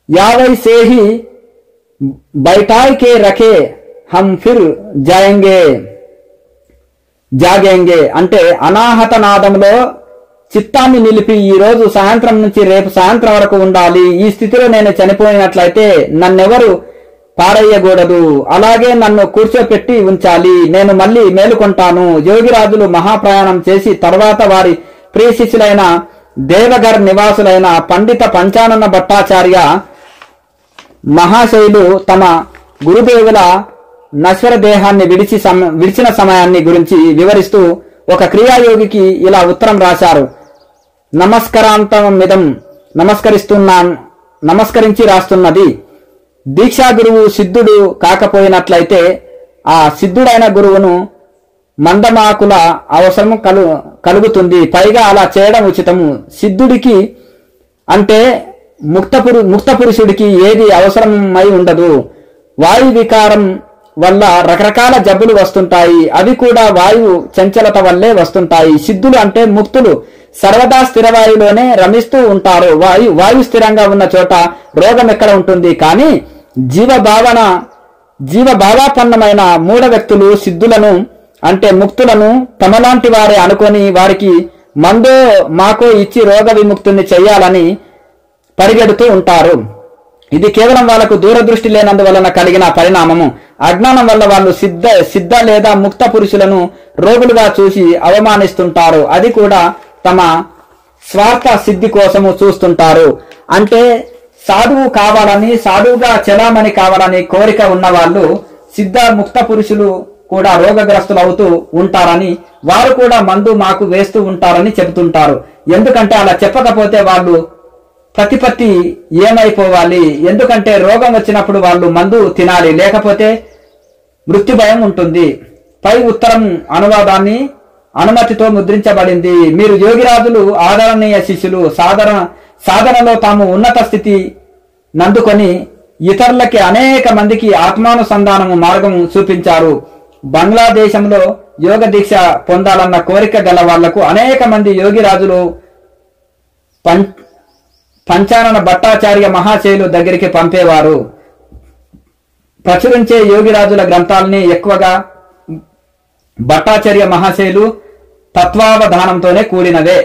Speaker 1: यावई से ही बैठा के रखे, हम फिर జాగేంగే. అంటే అనాహత నాదంలో చిత్తాన్ని నిలిపి ఈ రోజు సాయంత్రం నుంచి రేపు సాయంత్రం వరకు ఉండాలి. ఈ స్థితిలో నేను చనిపోయినట్లయితే నన్నెవరు పారేయకూడదు. అలాగే నన్ను కూర్చోపెట్టి ఉంచాలి. నేను మళ్ళీ మేలుకొంటాను. యోగిరాజులు మహాప్రయాణం చేసి తర్వాత వారి ప్రియ శిష్యులైన దేవగర్ నివాసులైన పండిత పంచానన భట్టాచార్య మహాశైలు తమ గురుదేవుల నశ్వర దేహాన్ని విడిచిన సమయాన్ని గురించి వివరిస్తూ ఒక క్రియాయోగికి ఇలా ఉత్తరం రాశారు: నమస్కరాంతమిదం, నమస్కరించి రాస్తున్నది. దీక్షా గురువు సిద్ధుడు కాకపోయినట్లయితే ఆ సిద్ధుడైన గురువును మందమాకుల అవసరం కలుగుతుంది. పైగా అలా చేయడం ఉచితము. సిద్ధుడికి అంటే ముక్త పురుషుడికి ఏది అవసరమై ఉండదు. వాయు వికారం వల్ల రకరకాల జబ్బులు వస్తుంటాయి. అవి కూడా వాయువు చంచలత వల్లే వస్తుంటాయి. సిద్ధులు అంటే ముక్తులు సర్వదా స్థిరవాయులోనే రమిస్తూ ఉంటారు. వాయు స్థిరంగా ఉన్న చోట రోగం ఎక్కడ ఉంటుంది? కానీ జీవభావాపన్నమైన మూఢ వ్యక్తులు సిద్ధులను అంటే ముక్తులను తమలాంటి వారే అనుకొని వారికి మందో మాకో ఇచ్చి రోగ విముక్తుని చెయ్యాలని పరిగెడుతూ ఉంటారు. ఇది కేవలం వాళ్లకు దూరదృష్టి లేనందువలన కలిగిన పరిణామము. అజ్ఞానం వల్ల వాళ్ళు సిద్ధ లేదా ముక్త పురుషులను రోగులుగా చూసి అవమానిస్తుంటారు. అది కూడా తమ స్వార్థ సిద్ధి కోసము చూస్తుంటారు. అంటే సాధువు కావాలని, సాధువుగా చలామణి కావాలని కోరిక ఉన్న వాళ్ళు సిద్ధ ముక్త పురుషులు కూడా రోగగ్రస్తులు అవుతూ ఉంటారని, వారు కూడా మందు మాకు వేస్తూ ఉంటారని చెబుతుంటారు. ఎందుకంటే అలా చెప్పకపోతే వాళ్ళు ప్రతిపత్తి ఏమైపోవాలి? ఎందుకంటే రోగం వచ్చినప్పుడు వాళ్ళు మందు తినాలి, లేకపోతే మృత్యు భయం ఉంటుంది. పై ఉత్తరం అనువాదాన్ని అనుమతితో ముద్రించబడింది. మీరు యోగిరాజులు ఆదరణీయ శిష్యులు. సాధనలో తాము ఉన్నత స్థితి నందుకొని ఇతరులకి అనేక మందికి ఆత్మానుసంధానము మార్గం చూపించారు. బంగ్లాదేశంలో యోగ దీక్ష పొందాలన్న కోరిక గల వాళ్లకు అనేక మంది యోగిరాజులు పంచానన భట్టాచార్య మహాశైలు దగ్గరికి పంపేవారు. ప్రచురించే యోగిరాజుల గ్రంథాలని ఎక్కువగా భట్టాచార్య మహాశైలు తత్వావధానంతోనే కూడినవే.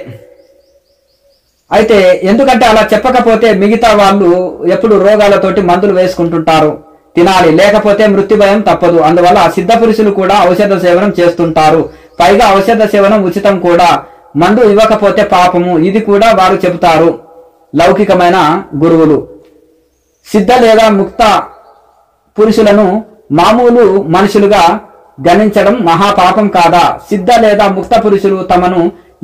Speaker 1: అయితే ఎందుకంటే అలా చెప్పకపోతే మిగతా వాళ్ళు ఎప్పుడు రోగాలతోటి మందులు వేసుకుంటుంటారు. తినాలి, లేకపోతే మృత్యు భయం తప్పదు. అందువల్ల సిద్ధ పురుషులు కూడా ఔషధ సేవనం చేస్తుంటారు. పైగా ఔషధ సేవనం ఉచితం కూడా. మందు ఇవ్వకపోతే పాపము, ఇది కూడా వారు చెబుతారు లౌకికమైన గురువులు. సిద్ధ లేదా ముక్త పురుషులను మామూలు మనుషులుగా గణించడం మహాపాపం కాదా? సిద్ధ లేదా ముక్త పురుషులు తమను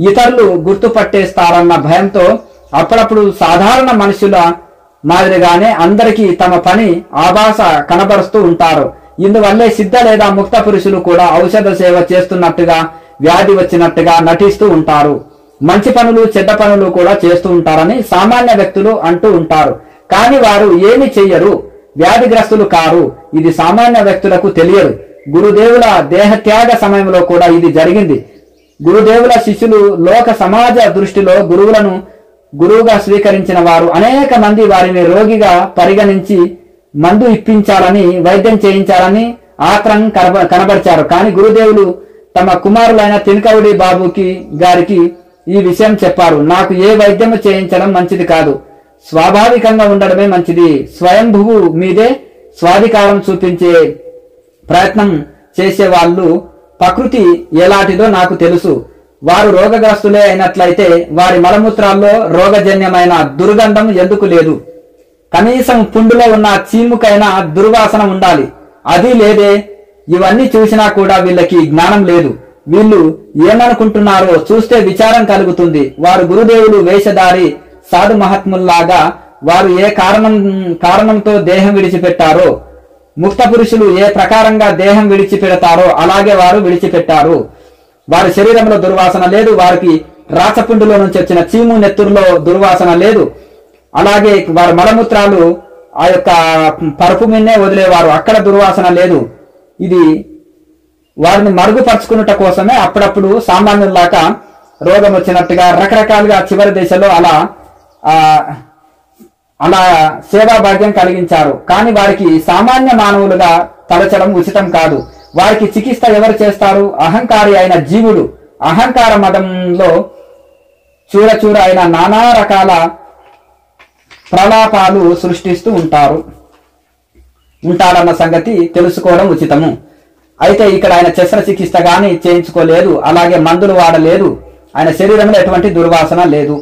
Speaker 1: ఇతరులు గుర్తుపట్టేస్తారన్న భయంతో అప్పుడప్పుడు సాధారణ మనుషుల మాదిరిగానే అందరికీ తమ పని ఆభాస కనబరుస్తూ ఉంటారు. ఇందువల్లే సిద్ధ లేదా ముక్త పురుషులు కూడా ఔషధ సేవ చేస్తున్నట్టుగా, వ్యాధి వచ్చినట్టుగా నటిస్తూ ఉంటారు. మంచి పనులు చెడ్డ పనులు కూడా చేస్తూ ఉంటారని సామాన్య వ్యక్తులు అంటూ ఉంటారు. కానీ వారు ఏమి చెయ్యరు, వ్యాధిగ్రస్తులు కారు. ఇది సామాన్య వ్యక్తులకు తెలియదు. గురుదేవుల దేహత్యాగ సమయంలో కూడా ఇది జరిగింది. గురుదేవుల శిష్యులు లోక సమాజ దృష్టిలో గురువులను గురువుగా స్వీకరించిన వారు అనేక మంది వారిని రోగిగా పరిగణించి మందు ఇప్పించాలని, వైద్యం చేయించాలని ఆత్రం కనబరిచారు. కానీ గురుదేవులు తమ కుమారులైన తినకవుడి బాబుకి గారికి ఈ విషయం చెప్పారు. నాకు ఏ వైద్యము చేయించడం మంచిది కాదు, స్వాభావికంగా ఉండడమే మంచిది. స్వయంభువు మీదే స్వాధికారం చూపించే ప్రయత్నం చేసే వాళ్ళు ప్రకృతి ఎలాంటిదో నాకు తెలుసు. వారు రోగగ్రస్తులే అయినట్లయితే వారి మలమూత్రాల్లో రోగజన్యమైన దుర్గంధం ఎందుకు లేదు? కనీసం పుండులో ఉన్న చీముకైనా దుర్వాసన ఉండాలి. అది లేదే. ఇవన్నీ చూసినా కూడా వీళ్ళకి జ్ఞానం లేదు. వీళ్ళు ఏమనుకుంటున్నారో చూస్తే విచారం కలుగుతుంది. వారు గురుదేవులు వేషధారి సాధు మహాత్ముల్లాగా వారు ఏ కారణంతో దేహం విడిచిపెట్టారో, ముక్త పురుషులు ఏ ప్రకారంగా దేహం విడిచిపెడతారో అలాగే వారు విడిచిపెట్టారు. వారి శరీరంలో దుర్వాసన లేదు. వారికి రాచపుండులో నుంచి వచ్చిన చీము నెత్తురులో దుర్వాసన లేదు. అలాగే వారి మలమూత్రాలు ఆ యొక్క పరుపు మీదనే వదిలేవారు, అక్కడ దుర్వాసన లేదు. ఇది వారిని మరుగుపరుచుకున్నట కోసమే అప్పుడప్పుడు సామాన్యుల్లాగా రోగం వచ్చినట్టుగా రకరకాలుగా చివరి దశలో అలా సేవా భాగ్యం కలిగించారు. కానీ వారికి సామాన్య మానవులుగా తలచడం ఉచితం కాదు. వారికి చికిత్స ఎవరు చేస్తారు? అహంకారి అయిన జీవుడు అహంకార మదంలో చూర అయిన నానా రకాల ప్రలాపాలు సృష్టిస్తూ ఉంటాడన్న సంగతి తెలుసుకోవడం ఉచితము. అయితే ఇక్కడ ఆయన శస్త్రచికిత్స గాని చేయించుకోలేదు, అలాగే మందులు వాడలేదు. ఆయన శరీరంలో ఎటువంటి దుర్వాసన లేదు.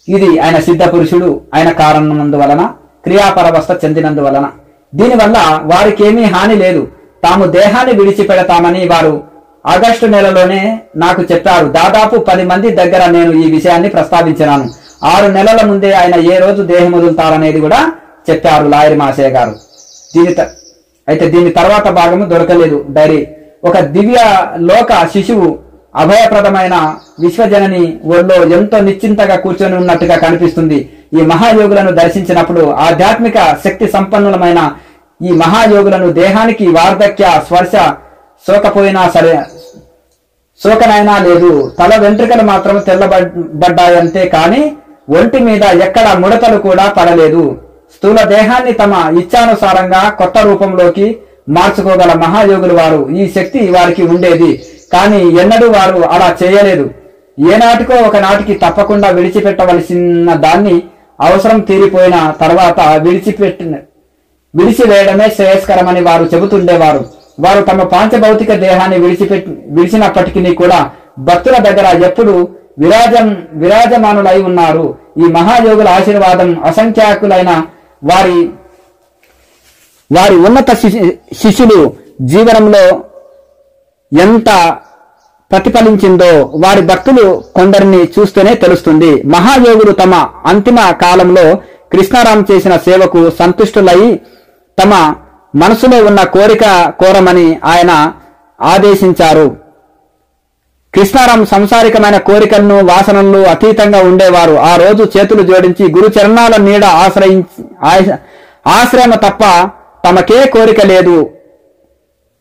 Speaker 1: ఇది ఆయన సిద్ధ పురుషుడు ఆయన కారణమందువలన, క్రియాపరవస్థ చెందినందువలన. దీనివల్ల వారికి ఏమీ హాని లేదు. తాము దేహాన్ని విడిచిపెడతామని వారు ఆగస్టు నెలలోనే నాకు చెప్పారు. దాదాపు 10 మంది దగ్గర నేను ఈ విషయాన్ని ప్రస్తావించినాను. 6 నెలల ముందే ఆయన ఏ రోజు దేహం వదులుతారనేది కూడా చెప్పారు లాయర్ మాసయ్య గారు. దీని తర్వాత భాగము దొరకలేదు డైరీ. ఒక దివ్య లోక శిశువు అభయప్రదమైన విశ్వజనని ఒళ్ళో ఎంతో నిశ్చింతగా కూర్చొని ఉన్నట్టుగా కనిపిస్తుంది. ఈ మహాయోగులను దర్శించినప్పుడు ఆధ్యాత్మిక శక్తి సంపన్నులమైన ఈ మహాయోగులను దేహానికి వార్ధక్య స్పర్శ సోకపోయినా సరే సోకనైనా లేదు. తల వెంట్రుకలు మాత్రం తెల్లబడ్డాయంతే కానీ ఒంటి మీద ఎక్కడ ముడతలు కూడా పడలేదు. స్థూల దేహాన్ని తమ ఇచ్ఛానుసారంగా కొత్త రూపంలోకి మార్చుకోగల మహాయోగులు వారు. ఈ శక్తి వారికి ఉండేది, కానీ ఎన్నడూ వారు అలా చేయలేదు. ఏనాటికో ఒకనాటికి తప్పకుండా విడిచిపెట్టవలసిన దాన్ని అవసరం తీరిపోయిన తర్వాత విడిచివేయడమే శ్రేయస్కరమని వారు చెబుతుండేవారు. వారు తమ పాంచభౌతిక దేహాన్ని విడిచినప్పటికీ కూడా భక్తుల దగ్గర ఎప్పుడు విరాజమానులై ఉన్నారు. ఈ మహాయోగుల ఆశీర్వాదం అసంఖ్యాకులైన వారి ఉన్నత శిష్యులు జీవనంలో ఎంత ప్రతిఫలించిందో వారి భక్తులు కొందరిని చూస్తేనే తెలుస్తుంది. మహాయోగులు తమ అంతిమ కాలంలో కృష్ణారాం చేసిన సేవకు సంతుష్టులై తమ మనసులో ఉన్న కోరిక కోరమని ఆయన ఆదేశించారు. కృష్ణారాం సంసారికమైన కోరికలను వాసనలను అతీతంగా ఉండేవారు. ఆ రోజు చేతులు జోడించి గురు చరణాల నీడ ఆశ్రయం తప్ప తమకే కోరిక లేదు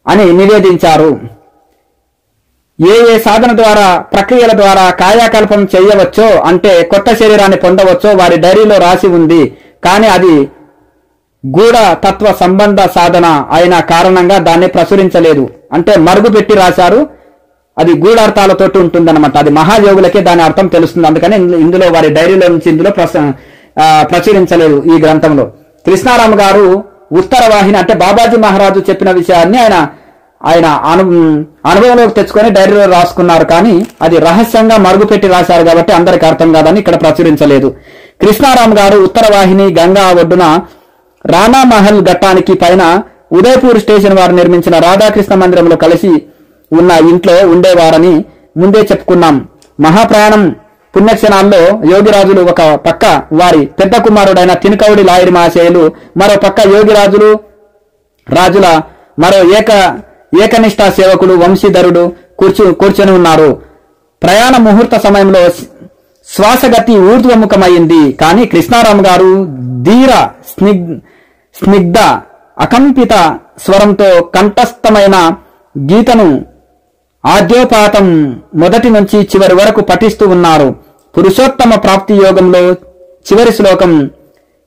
Speaker 1: అని నివేదించారు. ఏ సాధన ద్వారా ప్రక్రియల ద్వారా కాయాకల్పం చేయవచ్చో, అంటే కొత్త శరీరాన్ని పొందవచ్చో వారి డైరీలో రాసి ఉంది. కానీ అది గూఢ తత్వ సంబంధ సాధన అయిన కారణంగా దాన్ని ప్రచురించలేదు. అంటే మరుగు పెట్టి రాశారు. అది గూఢార్థాలతోటి ఉంటుందన్నమాట. అది మహాయోగులకే దాని అర్థం తెలుస్తుంది. అందుకని ఇందులో వారి డైరీలో నుంచి ఇందులో ప్రచురించలేదు ఈ గ్రంథంలో. కృష్ణారాం గారు ఉత్తర వాహిని అంటే బాబాజీ మహారాజు చెప్పిన విషయాన్ని ఆయన అనుభవంలోకి తెచ్చుకొని డైరీలో రాసుకున్నారు. కానీ అది రహస్యంగా మరుగుపెట్టి రాశారు కాబట్టి అందరికి అర్థం కాదని ఇక్కడ ప్రచురించలేదు. కృష్ణారాం గారు ఉత్తర వాహిని గంగా ఒడ్డున రాణామహల్ ఘట్టానికి పైన ఉదయపూర్ స్టేషన్ వారు నిర్మించిన రాధాకృష్ణ మందిరంలో కలిసి ఉన్న ఇంట్లో ఉండేవారని ముందే చెప్పుకున్నాం. మహాప్రయాణం పుణ్యక్షణాల్లో యోగిరాజులు ఒక పక్క వారి పెద్ద కుమారుడైన తినకౌడి లాయరి మహాశయులు, మరో పక్క రాజుల మరో ఏకనిష్ఠా సేవకుడు వంశీధరుడు కూర్చొని ఉన్నారు. ప్రయాణ ముహూర్త సమయంలో శ్వాసగతి ఊర్ధ్వముఖమైంది. కానీ కృష్ణారాం గారు ధీర స్నిగ్ధ అకంపిత స్వరంతో కంఠస్థమైన గీతను ఆద్యోపాతం మొదటి నుంచి చివరి వరకు పఠిస్తూ ఉన్నారు. పురుషోత్తమ ప్రాప్తి యోగంలో చివరి శ్లోకం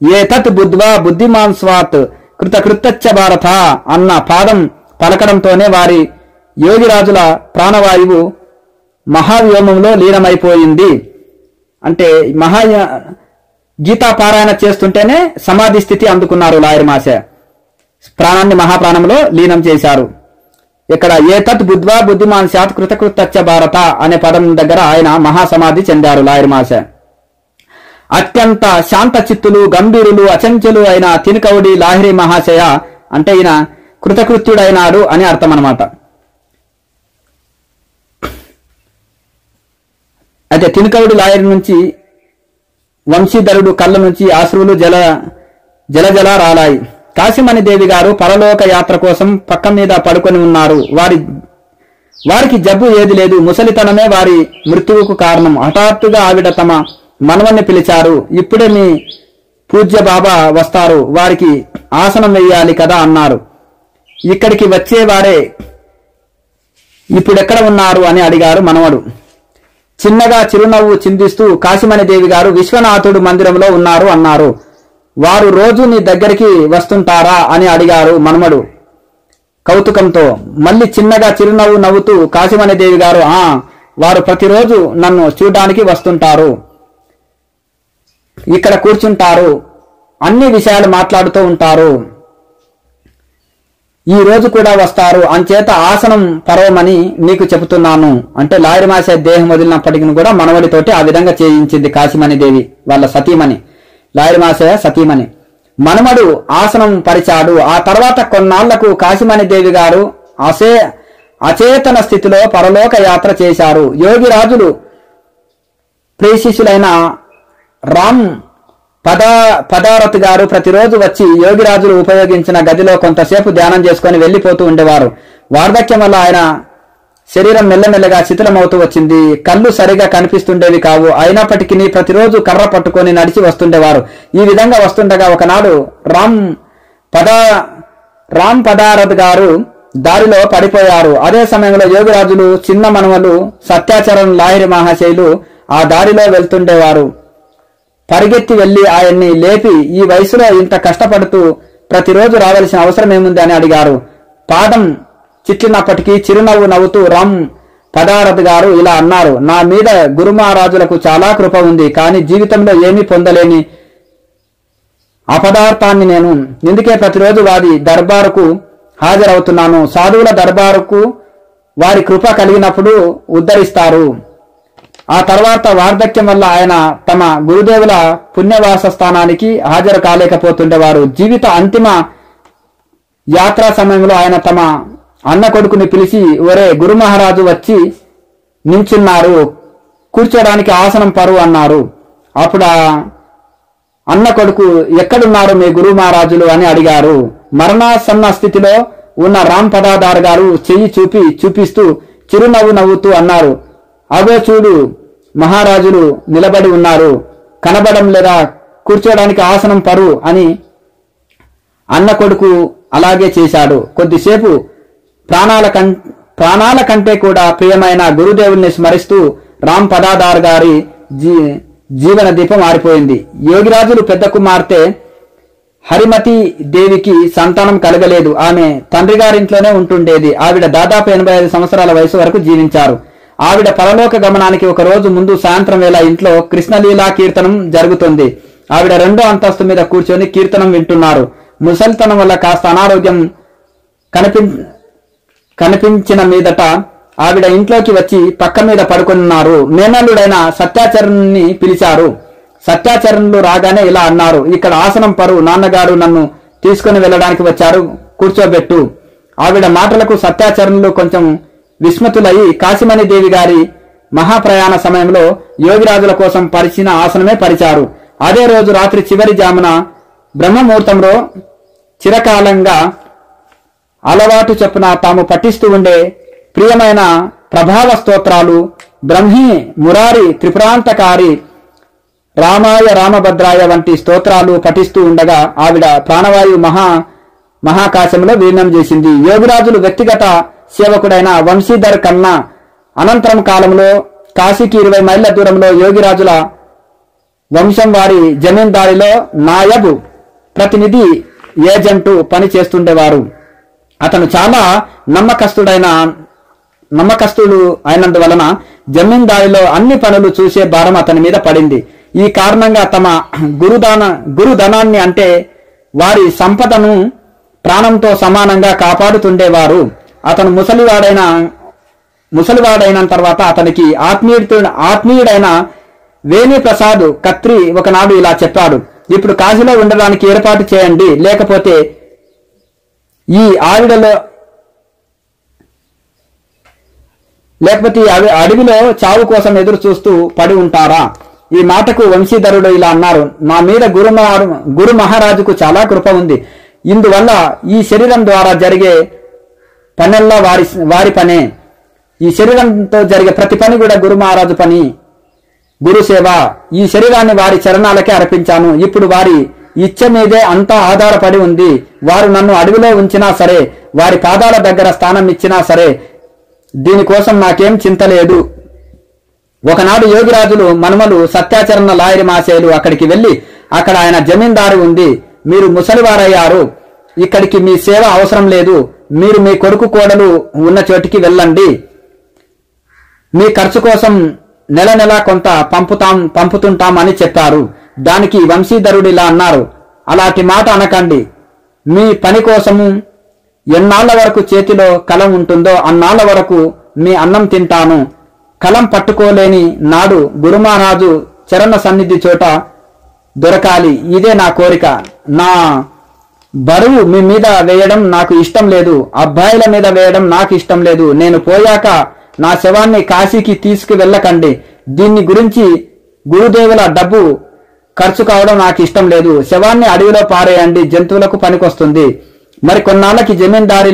Speaker 1: ఏతత్ బుద్ధ్వా బుద్ధిమాన్ స్వాత్ కృతకృత్య భారత అన్న పాదం పలకడంతోనే వారి యోగిరాజుల ప్రాణవాయువు మహావ్యోమంలో లీనమైపోయింది. అంటే గీతా పారాయణ చేస్తుంటేనే సమాధి స్థితి అందుకున్నారు లాయర్ మాస. ప్రాణాన్ని మహాప్రాణంలో లీనం చేశారు. ఇక్కడ ఏతత్ బుద్ధ్వా బుద్ధిమాన్ స్యాత్ కృతకృత్య భారత అనే పదం దగ్గర ఆయన మహాసమాధి చెందారు లాయర్ మాస. అత్యంత శాంత చిత్తులు గంభీరులు అచంచలు అయిన తినకౌడి లాహిరి మహాశయ అంటే ఈయన కృతకృత్యుడైనాడు అని అర్థం అన్నమాట. అయితే తినకౌడి లాయర్ నుంచి వంశీధరుడు కళ్ళ నుంచి ఆశ్రువులు జల రాలాయి. కాశీమణి దేవి గారు పరలోక యాత్ర కోసం పక్క మీద పడుకొని ఉన్నారు. వారికి జబ్బు ఏది లేదు. ముసలితనమే వారి మృత్యువుకు కారణం. హఠాత్తుగా ఆవిడ తమ మనవన్ని పిలిచారు. ఇప్పుడే మీ పూజ్య బాబా వస్తారు, వారికి ఆసనం వేయాలి కదా అన్నారు. ఇక్కడికి వచ్చేవారే ఇప్పుడెక్కడ ఉన్నారు అని అడిగారు మనవడు. చిన్నగా చిరునవ్వు చిందిస్తూ కాశీమణి దేవి గారు విశ్వనాథుడు మందిరంలో ఉన్నారు అన్నారు. వారు రోజు నీ దగ్గరికి వస్తుంటారా అని అడిగారు మనమడు కౌతుకంతో. మళ్ళీ చిన్నగా చిరునవ్వు నవ్వుతూ కాశీమణి దేవి గారు వారు ప్రతిరోజు నన్ను చూడడానికి వస్తుంటారు, ఇక్కడ కూర్చుంటారు, అన్ని విషయాలు మాట్లాడుతూ ఉంటారు, ఈ రోజు కూడా వస్తారు, అంచేత ఆసనం పరవమని నీకు చెబుతున్నాను అంటే లాయర్ మాసే దేహం వదిలినప్పటికీ కూడా మనవడితోటి ఆ విధంగా చేయించింది కాశీమణి దేవి వాళ్ళ సతీమణి, లాయర్ మాసయ్య సతీమణి. మనమడు ఆసనం పరిచాడు. ఆ తర్వాత కొన్నాళ్లకు కాశీమణి దేవి గారు అచేతన స్థితిలో పరలోక యాత్ర చేశారు. యోగిరాజులు ప్రియశిష్యులైన రామ్ పదారత్ గారు ప్రతిరోజు వచ్చి యోగిరాజులు ఉపయోగించిన గదిలో కొంతసేపు ధ్యానం చేసుకుని వెళ్లిపోతూ ఉండేవారు. వార్ధక్యం వల్ల ఆయన శరీరం మెల్లమెల్లగా శిథిలమవుతూ వచ్చింది. కళ్ళు సరిగా కనిపిస్తుండేవి కావు. అయినప్పటికీ ప్రతిరోజు కర్ర పట్టుకొని నడిచి వస్తుండేవారు. ఈ విధంగా వస్తుండగా ఒకనాడు రామ్ పదారత్ గారు దారిలో పడిపోయారు. అదే సమయంలో యోగిరాజులు చిన్న మనవలు సత్యాచరణ్ లాహిరి మహాశయులు ఆ దారిలో వెళ్తుండేవారు. పరిగెత్తి వెళ్లి ఆయన్ని లేపి ఈ వయసులో ఇంత కష్టపడుతూ ప్రతిరోజు రావాల్సిన అవసరం ఏముంది అని అడిగారు. పాదం చిట్లినప్పటికీ చిరునవ్వు నవ్వుతూ రామ్ పదారత్ గారు ఇలా అన్నారు. నా మీద గురు మహారాజులకు చాలా కృప ఉంది, కానీ జీవితంలో ఏమీ పొందలేని అపదార్థాన్ని నేను. ఇందుకే ప్రతిరోజు వారి దర్బారుకు హాజరవుతున్నాను. సాధువుల దర్బారుకు వారి కృప కలిగినప్పుడు ఉద్ధరిస్తారు. ఆ తర్వాత వార్ధక్యం వల్ల ఆయన తమ గురుదేవుల పుణ్యవాస స్థానానికి హాజరు కాలేకపోతుండేవారు. జీవిత అంతిమ యాత్రా సమయంలో ఆయన తమ అన్న కొడుకుని పిలిచి, ఒరే గురు మహారాజు వచ్చి నించున్నారు, కూర్చోడానికి ఆసనం పరు అన్నారు. అప్పుడు ఆ అన్న కొడుకు, ఎక్కడున్నారు మీ గురు మహారాజులు అని అడిగారు. మరణాసన్న స్థితిలో ఉన్న రామ్ పదాదార్ గారు చెయ్యి చూపిస్తూ చిరునవ్వు నవ్వుతూ అన్నారు, అగో చూడు మహారాజులు నిలబడి ఉన్నారు, కనబడం లేదా, కూర్చోడానికి ఆసనం పరు అని అన్న కొడుకు అలాగే చేశాడు. కొద్దిసేపు ప్రాణాల కంటే కూడా ప్రియమైన గురుదేవుల్ని స్మరిస్తూ రామ్ పదాదార్ గారి జీవన దీపం ఆరిపోయింది. యోగిరాజులు పెద్ద కుమార్తె హరిమతి దేవికి సంతానం కలగలేదు. ఆమె తండ్రి గారింట్లోనే ఉంటుండేది. ఆవిడ దాదాపు 85 సంవత్సరాల వయసు వరకు జీవించారు. ఆవిడ పరలోక గమనానికి ఒక రోజు ముందు సాయంత్రం వేళ ఇంట్లో కృష్ణలీలా కీర్తనం జరుగుతుంది. ఆవిడ 2వ అంతస్తు మీద కూర్చొని కీర్తనం వింటున్నారు. ముసలితనం వల్ల కాస్త అనారోగ్యం కనిపించిన మీదట ఆవిడ ఇంట్లోకి వచ్చి పక్క మీద పడుకున్నారు. మేనల్లుడైన సత్యాచరణ్ని పిలిచారు. సత్యాచరణులు రాగానే ఇలా అన్నారు, ఇక్కడ ఆసనం పరు, నాన్నగారు నన్ను తీసుకుని వెళ్ళడానికి వచ్చారు, కూర్చోబెట్టు. ఆవిడ మాటలకు సత్యాచరణులు కొంచెం విస్మతులయ్యి కాశీమణి దేవి గారి మహాప్రయాణ సమయంలో యోగిరాజుల కోసం పరిచిన ఆసనమే పరిచారు. అదే రోజు రాత్రి చివరి జామున బ్రహ్మముహూర్తంలో చిరకాలంగా అలవాటు చొప్పున తాము పఠిస్తూ ఉండే ప్రియమైన ప్రభావ స్తోత్రాలు బ్రహ్మి మురారి త్రిపురాంతకారి రామాయ రామభద్రాయ వంటి స్తోత్రాలు పఠిస్తూ ఉండగా ఆవిడ ప్రాణవాయు మహాకాశంలో విలీనం చేసింది. యోగిరాజులు వ్యక్తిగత సేవకుడైన వంశీధర్ కన్నా అనంతరం కాలంలో కాశీకి 20 మైళ్ళ దూరంలో యోగిరాజుల వంశం వారి జమీందారిలో నాయబు ప్రతినిధి ఏజెంటు పని చేస్తుండేవారు. అతను చాలా నమ్మకస్తుడు అయినందువలన జమీందారిలో అన్ని పనులు చూసే భారం అతని మీద పడింది. ఈ కారణంగా తమ గురుధనాన్ని అంటే వారి సంపదను ప్రాణంతో సమానంగా కాపాడుతుండేవారు. అతను ముసలివాడైన తర్వాత అతనికి ఆత్మీయుడైన వేణి ప్రసాద్ కత్రి ఒకనాడు ఇలా చెప్పాడు, ఇప్పుడు కాశీలో ఉండడానికి ఏర్పాటు చేయండి, లేకపోతే ఈ అడవిలో చావు కోసం ఎదురు చూస్తూ పడి ఉంటారా? ఈ మాటకు వంశీధరుడు ఇలా అన్నారు, నా మీద గురు మహారాజుకు చాలా కృప ఉంది. ఇందువల్ల ఈ శరీరం ద్వారా జరిగే పనెల్లా వారి పనే. ఈ శరీరంతో జరిగే ప్రతి పని కూడా గురు మహారాజు పని, గురుసేవ. ఈ శరీరాన్ని వారి చరణాలకే అర్పించాను. ఇప్పుడు వారి ఇచ్చ మీదే అంతా ఆధారపడి ఉంది. వారు నన్ను అడవిలో ఉంచినా సరే, వారి పాదాల దగ్గర స్థానం ఇచ్చినా సరే, దీనికోసం నాకేం చింత లేదు. ఒకనాడు యోగిరాజులు మనుమలు సత్యాచరణ లాయరి మాసేలు అక్కడికి వెళ్లి, అక్కడ ఆయన జమీందారు ఉంది, మీరు ముసలివారయ్యారు, ఇక్కడికి మీ సేవ అవసరం లేదు, మీరు మీ కొడుకు కోడలు ఉన్న చోటికి వెళ్ళండి, మీ ఖర్చు కోసం నెల నెల కొంత పంపుతుంటాం అని చెప్పారు. దానికి వంశీధరుడు ఇలా అన్నారు, అలాంటి మాట అనకండి. మీ పని కోసము ఎన్నాళ్ల వరకు చేతిలో కలం ఉంటుందో అన్నాళ్ల వరకు మీ అన్నం తింటాను. కలం పట్టుకోలేని నాడు గురుమహారాజు చరణ సన్నిధి చోట దొరకాలి, ఇదే నా కోరిక. నా బరువు మీ మీద వేయడం నాకు ఇష్టం లేదు, అబ్బాయిల మీద వేయడం నాకు ఇష్టం లేదు. నేను పోయాక నా శవాన్ని కాశీకి తీసుకువెళ్ళకండి. దీన్ని గురించి గురుదేవుల డబ్బు ఖర్చు కావడం నాకు ఇష్టం లేదు. శవాన్ని అడవిలో పారేయండి, జంతువులకు పనికొస్తుంది. మరి కొన్నాళ్ళకి జమీందారి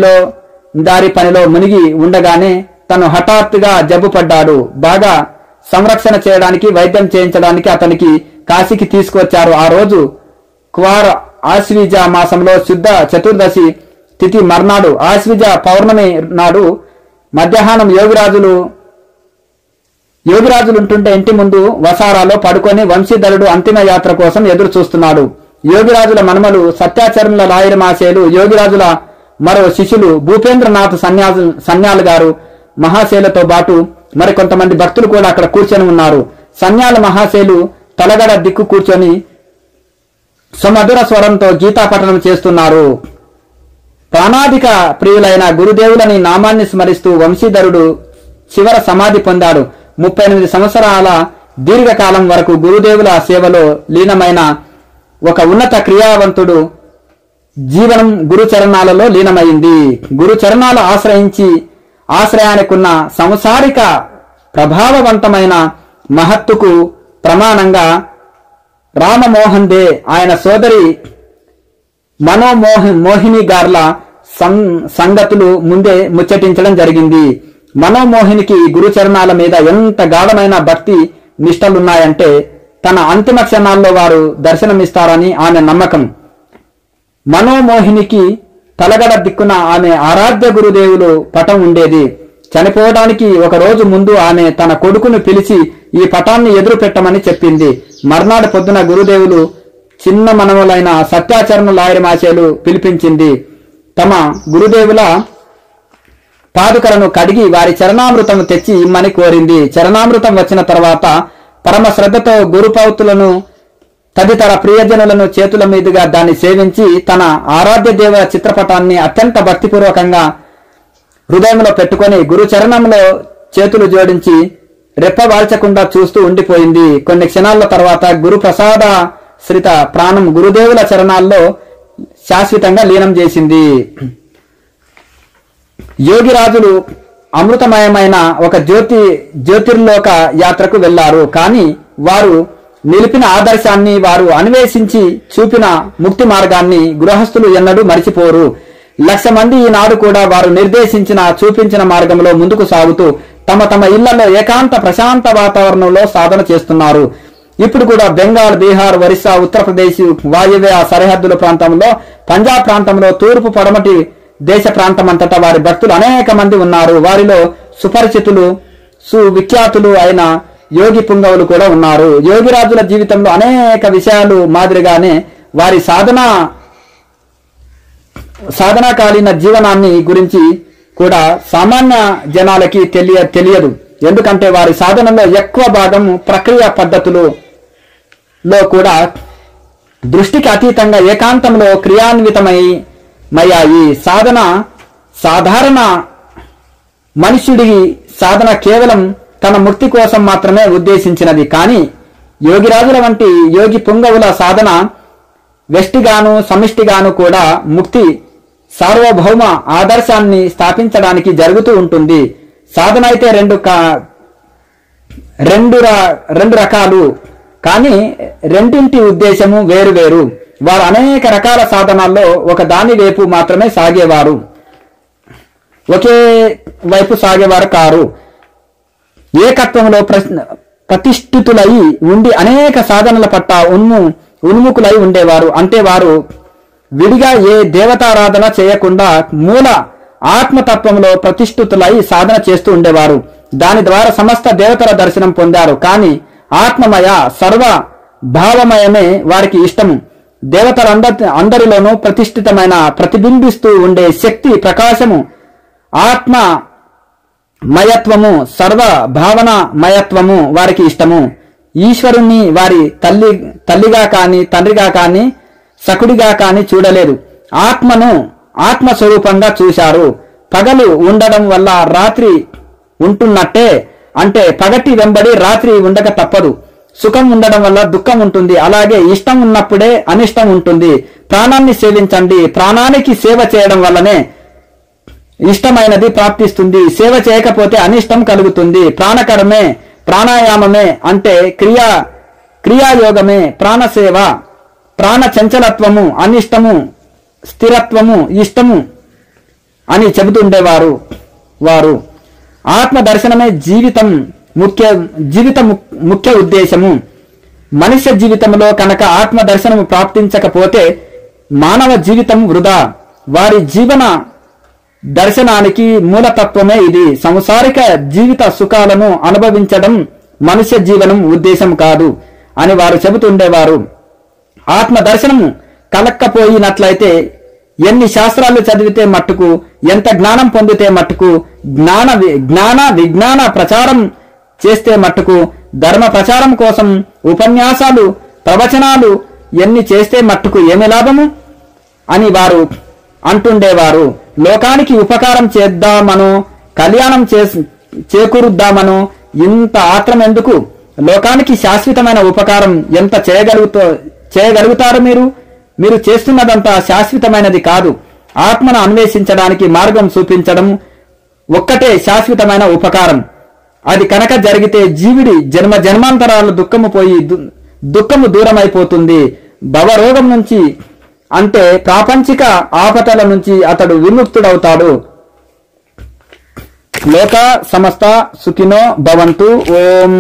Speaker 1: పనిలో మునిగి ఉండగానే తను హఠాత్తుగా జబ్బు పడ్డాడు. బాగా సంరక్షణ చేయడానికి, వైద్యం చేయించడానికి అతనికి కాశీకి తీసుకువచ్చారు. ఆ రోజు క్వార్ ఆశ్వీజ మాసంలో శుద్ధ చతుర్దశి తిథి మర్నాడు ఆశ్వీజ పౌర్ణమి నాడు మధ్యాహ్నం యోగిరాజులుంటుంటే ఇంటి ముందు వసారాలో పడుకొని వంశీధరుడు అంతిమ యాత్ర కోసం ఎదురు చూస్తున్నాడు. యోగిరాజుల మనుమలు సత్యాచరణుల లాయరి మాసేలు, యోగిరాజుల మరో శిష్యులు భూపేంద్రనాథ్ సన్యాల్ గారు మహాశేలతో పాటు మరికొంతమంది భక్తులు కూడా అక్కడ కూర్చొని ఉన్నారు. సన్యాల మహాశేలు తలగడ దిక్కు కూర్చొని సుమధుర స్వరంతో గీతాపఠనం చేస్తున్నారు. ప్రాణాధిక ప్రియులైన గురుదేవులని నామాన్ని స్మరిస్తూ వంశీధరుడు చివర సమాధి పొందాడు. 38 సంవత్సరాల దీర్ఘకాలం వరకు గురుదేవుల సేవలో లీనమైన ఒక ఉన్నత క్రియావంతుడు జీవనం గురుచరణాలలో లీనమైంది. గురుచరణాల ఆశ్రయానికున్న సంసారిక ప్రభావవంతమైన మహత్తుకు ప్రమాణంగా రామమోహన్ దే ఆయన సోదరి మనోమోహిని గార్ల సంగతులు ముందే ముచ్చటించడం జరిగింది. మనోమోహినికి గురుచరణాల మీద ఎంత గాఢమైన భక్తి నిష్టలున్నాయంటే తన అంతిమ క్షణాల్లో వారు దర్శనమిస్తారని ఆమె నమ్మకం. మనోమోహినికి తలగడ దిక్కున ఆమె ఆరాధ్య గురుదేవులు పటం ఉండేది. చనిపోవడానికి ఒక రోజు ముందు ఆమె తన కొడుకును పిలిచి ఈ పటాన్ని ఎదురు పెట్టమని చెప్పింది. మర్నాడు పొద్దున గురుదేవులు చిన్న మనవలైన సత్యాచరణ లాయరి మాచేలు పిలిపించింది. తమ గురుదేవుల పాదుకలను కడిగి వారి చరణామృతం తెచ్చి ఇమ్మని కోరింది. చరణామృతం వచ్చిన తర్వాత పరమ శ్రద్ధతో గురుపౌతులను తదితర ప్రియజనులను చేతుల మీదుగా దాన్ని సేవించి తన ఆరాధ్య దేవ చిత్రపటాన్ని అత్యంత భక్తిపూర్వకంగా హృదయంలో పెట్టుకొని గురు చరణంలో చేతులు జోడించి రెప్పవాల్చకుండా చూస్తూ ఉండిపోయింది. కొన్ని క్షణాల తర్వాత గురు ప్రసాద శ్రిత ప్రాణం గురుదేవుల చరణాల్లో శాశ్వతంగా లీనం చేసింది. యోగిరాజులు అమృతమయమైన ఒక జ్యోతిర్లోక యాత్రకు వెళ్లారు. కానీ వారు నిలిపిన ఆదర్శాన్ని, వారు అన్వేషించి చూపిన ముక్తి మార్గాన్ని గృహస్థులు ఎన్నడూ మరిచిపోరు. 1,00,000 మంది ఈనాడు కూడా వారు నిర్దేశించిన చూపించిన మార్గంలో ముందుకు సాగుతూ తమ తమ ఇళ్లలో ఏకాంత ప్రశాంత వాతావరణంలో సాధన చేస్తున్నారు. ఇప్పుడు కూడా బెంగాల్, బీహార్, ఒరిస్సా, ఉత్తరప్రదేశ్ వాయువ్య సరిహద్దుల ప్రాంతంలో, పంజాబ్ ప్రాంతంలో, తూర్పు పడమటి దేశ ప్రాంతమంతటా వారి భక్తులు అనేక మంది ఉన్నారు. వారిలో సుపరిచితులు, సువిఖ్యాతులు అయిన యోగి పుంగవులు కూడా ఉన్నారు. యోగిరాజుల జీవితంలో అనేక విషయాలు మాదిరిగానే వారి సాధనాకాలీన జీవనాన్ని గురించి కూడా సామాన్య జనాలకి తెలియదు. ఎందుకంటే వారి సాధనలో ఎక్కువ భాగం ప్రక్రియ పద్ధతులలో కూడా దృష్టికి అతీతంగా ఏకాంతంలో క్రియాన్వితమయ్యాయి. సాధారణ మనుష్యుడి సాధన కేవలం తన ముక్తి కోసం మాత్రమే ఉద్దేశించినది. కానీ యోగిరాజుల వంటి యోగి పుంగవుల సాధన వ్యష్టిగాను సమిష్టిగాను కూడా ముక్తి సార్వభౌమ ఆదర్శాన్ని స్థాపించడానికి జరుగుతూ ఉంటుంది. సాధన అయితే రెండు రకాలు, కానీ రెండింటి ఉద్దేశము వేరువేరు. వారు అనేక రకాల సాధనాల్లో ఒక దాని వైపు మాత్రమే సాగేవారు, ఒకే వైపు సాగేవారు కారు. ఏకత్వంలో ప్రతిష్ఠితులై ఉండి అనేక సాధనల పట్ల ఉన్ముఖులై ఉండేవారు. అంటే వారు విడిగా ఏ దేవతారాధన చేయకుండా మూల ఆత్మతత్వంలో ప్రతిష్ఠితులై సాధన చేస్తూ ఉండేవారు. దాని ద్వారా సమస్త దేవతల దర్శనం పొందారు. కానీ ఆత్మమయ సర్వ భావమయమే వారికి ఇష్టము. దేవతలందరిలోనూ ప్రతిష్ఠితమైన ప్రతిబింబిస్తూ ఉండే శక్తి ప్రకాశము ఆత్మ మయత్వము, సర్వ భావన మయత్వము వారికి ఇష్టము. ఈశ్వరుణ్ణి వారి తల్లిగా కాని, తండ్రిగా కాని, సకుడిగా కాని చూడలేదు. ఆత్మను ఆత్మస్వరూపంగా చూశారు. పగలు ఉండడం వల్ల రాత్రి ఉంటున్నట్టే, అంటే పగటి వెంబడి రాత్రి ఉండక తప్పదు. సుఖం ఉండడం వల్ల దుఃఖం ఉంటుంది. అలాగే ఇష్టం ఉన్నప్పుడే అనిష్టం ఉంటుంది. ప్రాణాన్ని సేవించండి. ప్రాణానికి సేవ చేయడం వల్లనే ఇష్టమైనది ప్రాప్తిస్తుంది. సేవ చేయకపోతే అనిష్టం కలుగుతుంది. ప్రాణకరమే, ప్రాణాయామమే అంటే క్రియాయోగమే ప్రాణసేవ. ప్రాణ చంచలత్వము అనిష్టము, స్థిరత్వము ఇష్టము అని చెబుతుండేవారు వారు. ఆత్మ దర్శనమే జీవితం ముఖ్య ఉద్దేశము. మనుష్య జీవితంలో కనుక ఆత్మ దర్శనము ప్రాప్తించకపోతే మానవ జీవితం వృధా. వారి జీవన దర్శనానికి మూలతత్వమే ఇది. సంసారిక జీవిత సుఖాలను అనుభవించడం మనుష్య జీవనం ఉద్దేశం కాదు అని వారు చెబుతుండేవారు. ఆత్మ దర్శనము కలక్కపోయినట్లయితే ఎన్ని శాస్త్రాలు చదివితే మట్టుకు, ఎంత జ్ఞానం పొందితే మట్టుకు, విజ్ఞాన ప్రచారం చేస్తే మట్టుకు, ధర్మ ప్రచారం కోసం ఉపన్యాసాలు ప్రవచనాలు ఎన్ని చేస్తే మట్టుకు ఏమి లాభము అని వారు అంటుండేవారు. లోకానికి ఉపకారం చేద్దామనో, కళ్యాణం చేకూరుద్దామనో ఇంత ఆత్రం ఎందుకు? లోకానికి శాశ్వతమైన ఉపకారం ఎంత చేయగలుగుతారు మీరు చేస్తున్నదంతా శాశ్వతమైనది కాదు. ఆత్మను అన్వేషించడానికి మార్గం చూపించడం ఒక్కటే శాశ్వతమైన ఉపకారం. అది కనుక జరిగితే జీవుడి జన్మాంతరాల దుఃఖము పోయి దుఃఖము దూరమైపోతుంది. భవరోగం నుంచి అంటే ప్రాపంచిక ఆపదల నుంచి అతడు విముక్తుడవుతాడు. లోక సమస్త సుఖినో భవంతు. ఓం